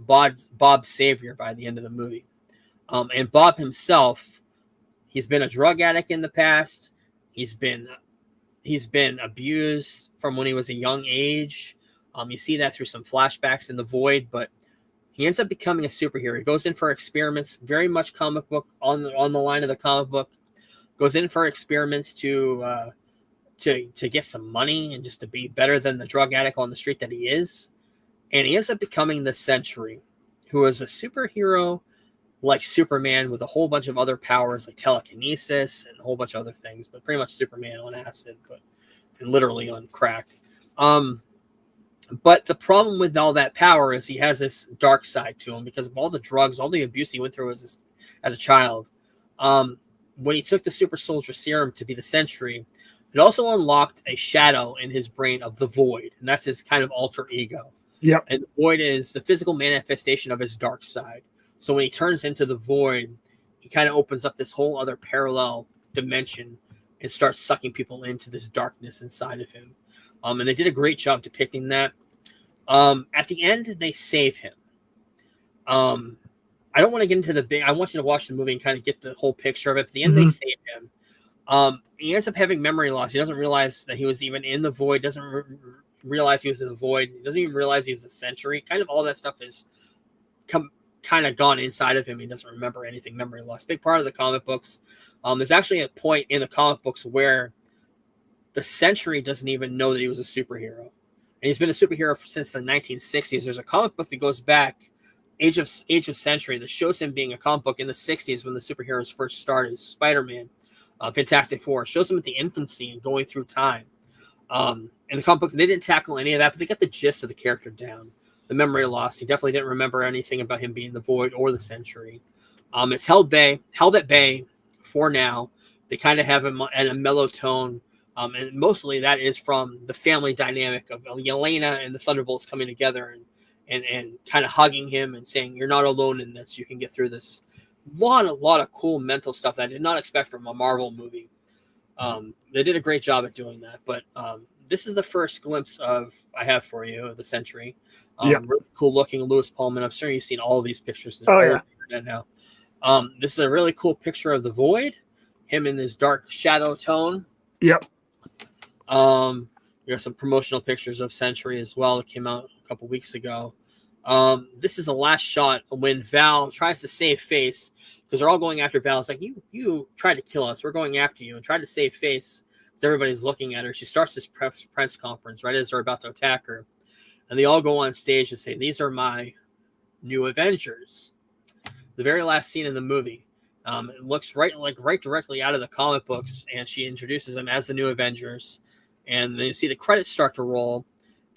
Bob's savior by the end of the movie. And Bob himself, he's been a drug addict in the past. He's been abused from when he was a young age. You see that through some flashbacks in The Void, but he ends up becoming a superhero. He goes in for experiments, very much comic book, on the line of the comic book. Goes in for experiments to get some money and just to be better than the drug addict on the street that he is. And he ends up becoming the Sentry, who is a superhero like Superman with a whole bunch of other powers like telekinesis and a whole bunch of other things, but pretty much Superman on acid, and literally on crack. But the problem with all that power is he has this dark side to him because of all the drugs, all the abuse he went through as a child. When he took the super soldier serum to be the Sentry, it also unlocked a shadow in his brain of the Void, and that's his kind of alter ego. Yep. And the Void is the physical manifestation of his dark side. So when he turns into the Void, he kind of opens up this whole other parallel dimension and starts sucking people into this darkness inside of him. And they did a great job depicting that. At the end, they save him. I don't want to get into the big. I want you to watch the movie and kind of get the whole picture of it. But at the end, they save him. He ends up having memory loss. He doesn't realize that he was even in the Void. Doesn't realize he was in the Void. He doesn't even realize he's the Sentry. Kind of all that stuff is kind of gone inside of him. He doesn't remember anything. Memory loss. Big part of the comic books. There's actually a point in the comic books where the Sentry doesn't even know that he was a superhero. And he's been a superhero since the 1960s. There's a comic book that goes back, Age of Sentry, that shows him being a comic book in the 60s when the superheroes first started. Spider-Man, Fantastic Four. Shows him at the infancy and going through time. In the comic book, they didn't tackle any of that, but they got the gist of the character down. The memory loss. He definitely didn't remember anything about him being the Void or the Sentry. It's held at bay for now. They kind of have him at a mellow tone. And mostly that is from the family dynamic of Yelena and the Thunderbolts coming together and kind of hugging him and saying, you're not alone in this. You can get through this. A lot of cool mental stuff that I did not expect from a Marvel movie. They did a great job at doing that. But this is the first glimpse I have for you of the Sentry. Really cool looking Louis Pullman. I'm sure you've seen all of these pictures. Now. This is a really cool picture of the Void. Him in this dark shadow tone. Yep. There are some promotional pictures of Sentry as well that came out a couple weeks ago. This is the last shot when Val tries to save face because they're all going after Val. It's like, you tried to kill us. We're going after you, and tried to save face because everybody's looking at her. She starts this press conference right as they're about to attack her. And they all go on stage and say, these are my new Avengers. The very last scene in the movie. It looks right directly out of the comic books, and she introduces them as the new Avengers. And then you see the credits start to roll.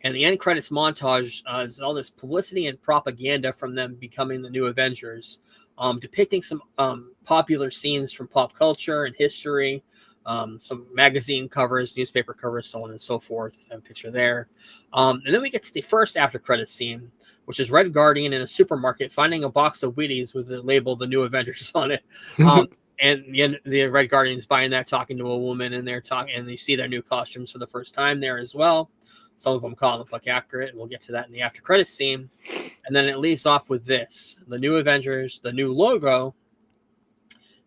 And the end credits montage is all this publicity and propaganda from them becoming the new Avengers, depicting some popular scenes from pop culture and history, some magazine covers, newspaper covers, so on and so forth. A picture there. And then we get to the first after credit scene, which is Red Guardian in a supermarket finding a box of Wheaties with the label "The New Avengers" on it. And the Red Guardian's buying that, talking to a woman, and they're talking, and you see their new costumes for the first time there as well. Some of them comic book accurate, and we'll get to that in the after credits scene. And then it leaves off with this: the new Avengers, the new logo.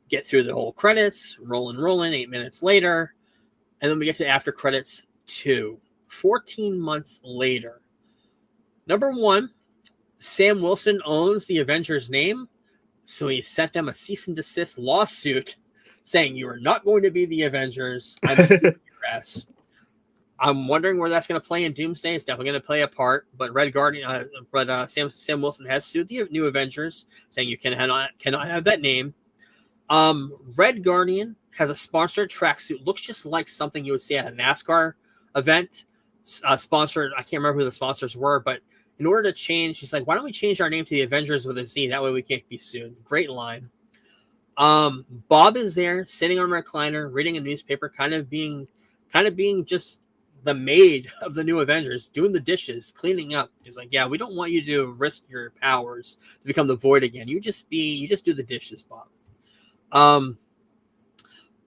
Get through the whole credits, rolling, 8 minutes later. And then we get to after credits 2, 14 months later. Number 1, Sam Wilson owns the Avengers name, so he sent them a cease and desist lawsuit saying, you are not going to be the Avengers. I'm suing your ass. I'm wondering where that's going to play in Doomsday. It's definitely going to play a part, but Red Guardian, Sam Wilson has sued the new Avengers, saying you cannot have that name. Red Guardian has a sponsored tracksuit, looks just like something you would see at a NASCAR event. Sponsored, I can't remember who the sponsors were, but in order to change, he's like, why don't we change our name to the Avengers with a Z? That way we can't be sued. Great line. Bob is there, sitting on a recliner, reading a newspaper, kind of being just the maid of the new Avengers, doing the dishes, cleaning up. He's like, yeah, we don't want you to risk your powers to become the Void again. You just do the dishes, Bob.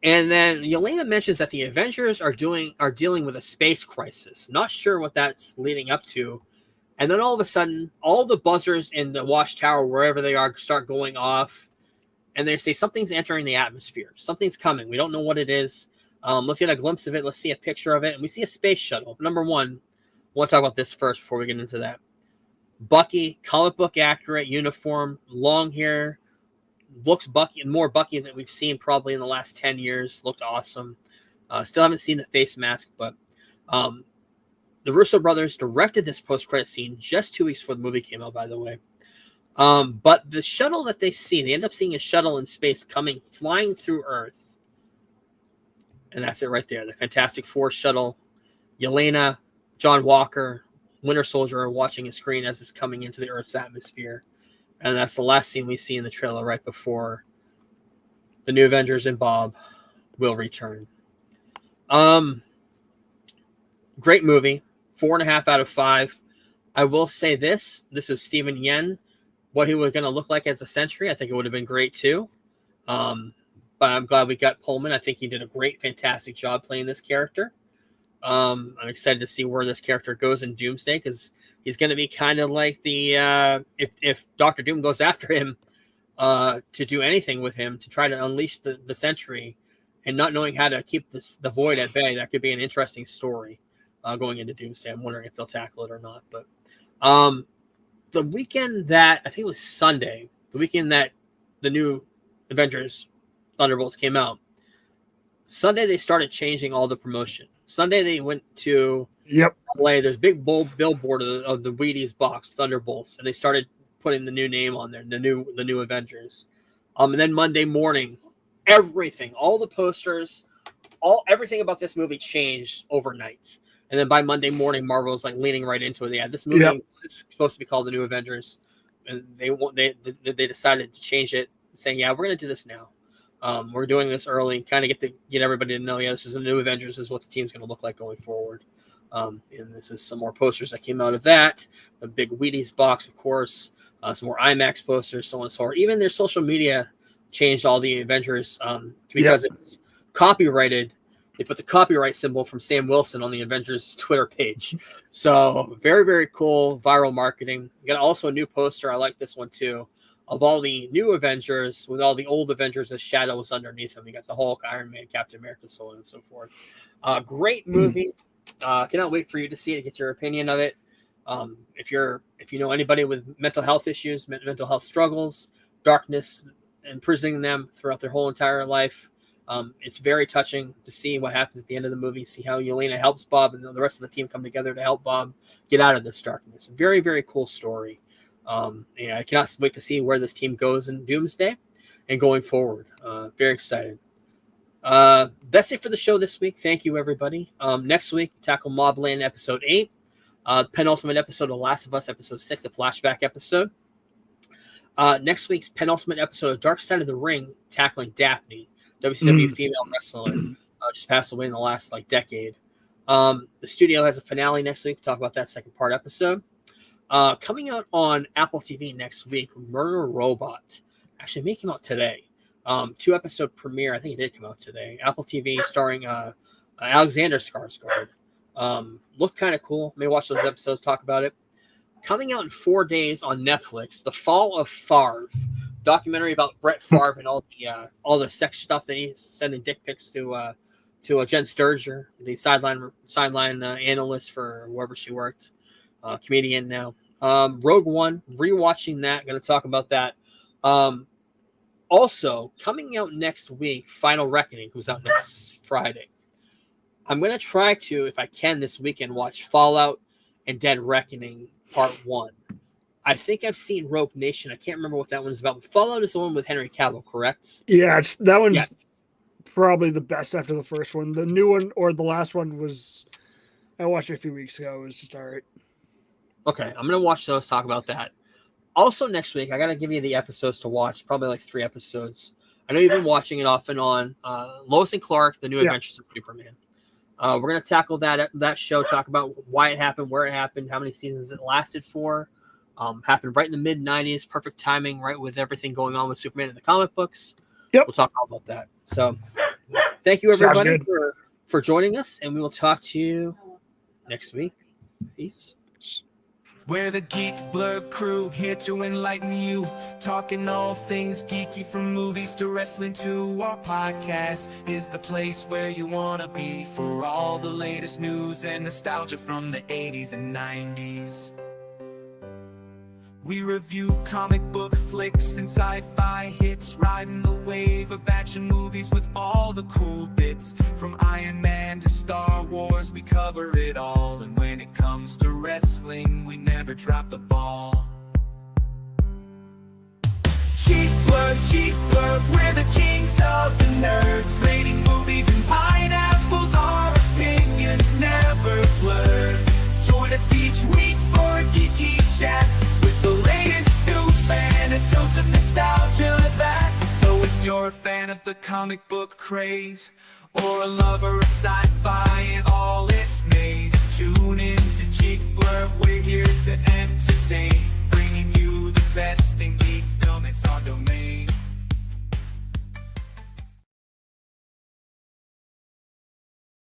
And then Yelena mentions that the Avengers are dealing with a space crisis. Not sure what that's leading up to. And then all of a sudden, all the buzzers in the Watchtower, wherever they are, start going off. And they say something's entering the atmosphere. Something's coming. We don't know what it is. Let's get a glimpse of it. Let's see a picture of it. And we see a space shuttle. Number 1, I want to talk about this first before we get into that. Bucky, comic book accurate uniform, long hair. Looks more Bucky than we've seen probably in the last 10 years. Looked awesome. Still haven't seen the face mask, but the Russo brothers directed this post-credit scene just 2 weeks before the movie came out, by the way. But the shuttle that they end up seeing a shuttle in space flying through Earth. And that's it right there. The Fantastic Four shuttle. Yelena, John Walker, Winter Soldier are watching a screen as it's coming into the Earth's atmosphere. And that's the last scene we see in the trailer right before the new Avengers and Bob will return. Great movie. 4.5 out of 5. I will say this is Steven Yeun. What he was going to look like as a Sentry, I think it would have been great too. But I'm glad we got Pullman. I think he did a fantastic job playing this character. I'm excited to see where this character goes in Doomsday, because he's going to be kind of like the if Doctor Doom goes after him to do anything with him to try to unleash the Sentry, and not knowing how to keep the Void at bay. That could be an interesting story going into Doomsday. I'm wondering if they'll tackle it or not. But the weekend that, I think it was Sunday, the weekend that the new Avengers Thunderbolts came out, Sunday they started changing all the promotion. Sunday they went to LA. There's a big billboard of the Wheaties box, Thunderbolts, and they started putting the new name on there, the new Avengers. And then Monday morning, everything, all the posters, everything about this movie changed overnight. And then by Monday morning, Marvel's like leaning right into it. Yeah, this movie is supposed to be called The New Avengers, and they decided to change it, saying, yeah, we're going to do this now. We're doing this early, kind of get everybody to know, yeah, this is the New Avengers, this is what the team's going to look like going forward. And this is some more posters that came out of that. The big Wheaties box, of course. Some more IMAX posters, so on and so forth. Even their social media changed all the Avengers because it's copyrighted. They put the copyright symbol from Sam Wilson on the Avengers Twitter page. So very, very cool viral marketing. You got also a new poster. I like this one too, of all the new Avengers with all the old Avengers as shadows underneath them. You got the Hulk, Iron Man, Captain America, so on and so forth. Great movie. Cannot wait for you to see it, to get your opinion of it. If you know anybody with mental health issues, mental health struggles, darkness imprisoning them throughout their whole entire life, it's very touching to see what happens at the end of the movie. See how Yelena helps Bob and the rest of the team come together to help Bob get out of this darkness. Very, very cool story. And I cannot wait to see where this team goes in Doomsday and going forward. Very excited. That's it for the show this week. Thank you, everybody. Next week, tackle Mobland episode 8, penultimate episode of Last of Us episode 6, the flashback episode. Next week's penultimate episode of Dark Side of the Ring, tackling Daphne, WCW female wrestler, just passed away in the last decade. The studio has a finale next week. We'll talk about that second part episode. Coming out on Apple TV next week, Murder Robot. Actually, may come out today. 2-episode premiere. I think it did come out today. Apple TV, starring Alexander Skarsgård. Looked kind of cool. May watch those episodes, talk about it. Coming out in 4 days on Netflix, The Fall of Favre, documentary about Brett Favre and all the sex stuff that he's sending dick pics to Jen Sturger, the sideline analyst for wherever she worked, comedian now. Rogue One, rewatching that. Going to talk about that. Also, coming out next week, Final Reckoning, who's out next Friday. I'm going to try to, if I can this weekend, watch Fallout and Dead Reckoning Part 1. I think I've seen Rogue Nation. I can't remember what that one's about. But Fallout is the one with Henry Cavill, correct? Yeah, that one's probably the best after the first one. The new one, or the last one, was... I watched it a few weeks ago. It was just all right. Okay, I'm going to watch those, talk about that. Also next week, I got to give you the episodes to watch, probably 3 episodes. I know you've been watching it off and on. Lois and Clark, The New Adventures of Superman. We're going to tackle that show, talk about why it happened, where it happened, how many seasons it lasted for. Happened right in the mid-90s, perfect timing, right with everything going on with Superman in the comic books. Yep. We'll talk all about that. So thank you, everybody, for joining us, and we will talk to you next week. Peace. We're the Geek Blurb crew, here to enlighten you, talking all things geeky, from movies to wrestling to our podcast is the place where you wanna be for all the latest news and nostalgia from the 80s and 90s. We review comic book flicks and sci-fi hits, riding the wave of action movies with all the cool bits. From Iron Man to Star Wars, we cover it all. And when it comes to wrestling, we never drop the ball. Geek Blurb, we're the kings of the nerds, rating movies and pineapples, our opinions never blurred. Join us each week for a geeky chat with the latest news and a dose of nostalgia that. So if you're a fan of the comic book craze, or a lover of sci-fi and all its maze, tune in to Geek Blurb, we're here to entertain.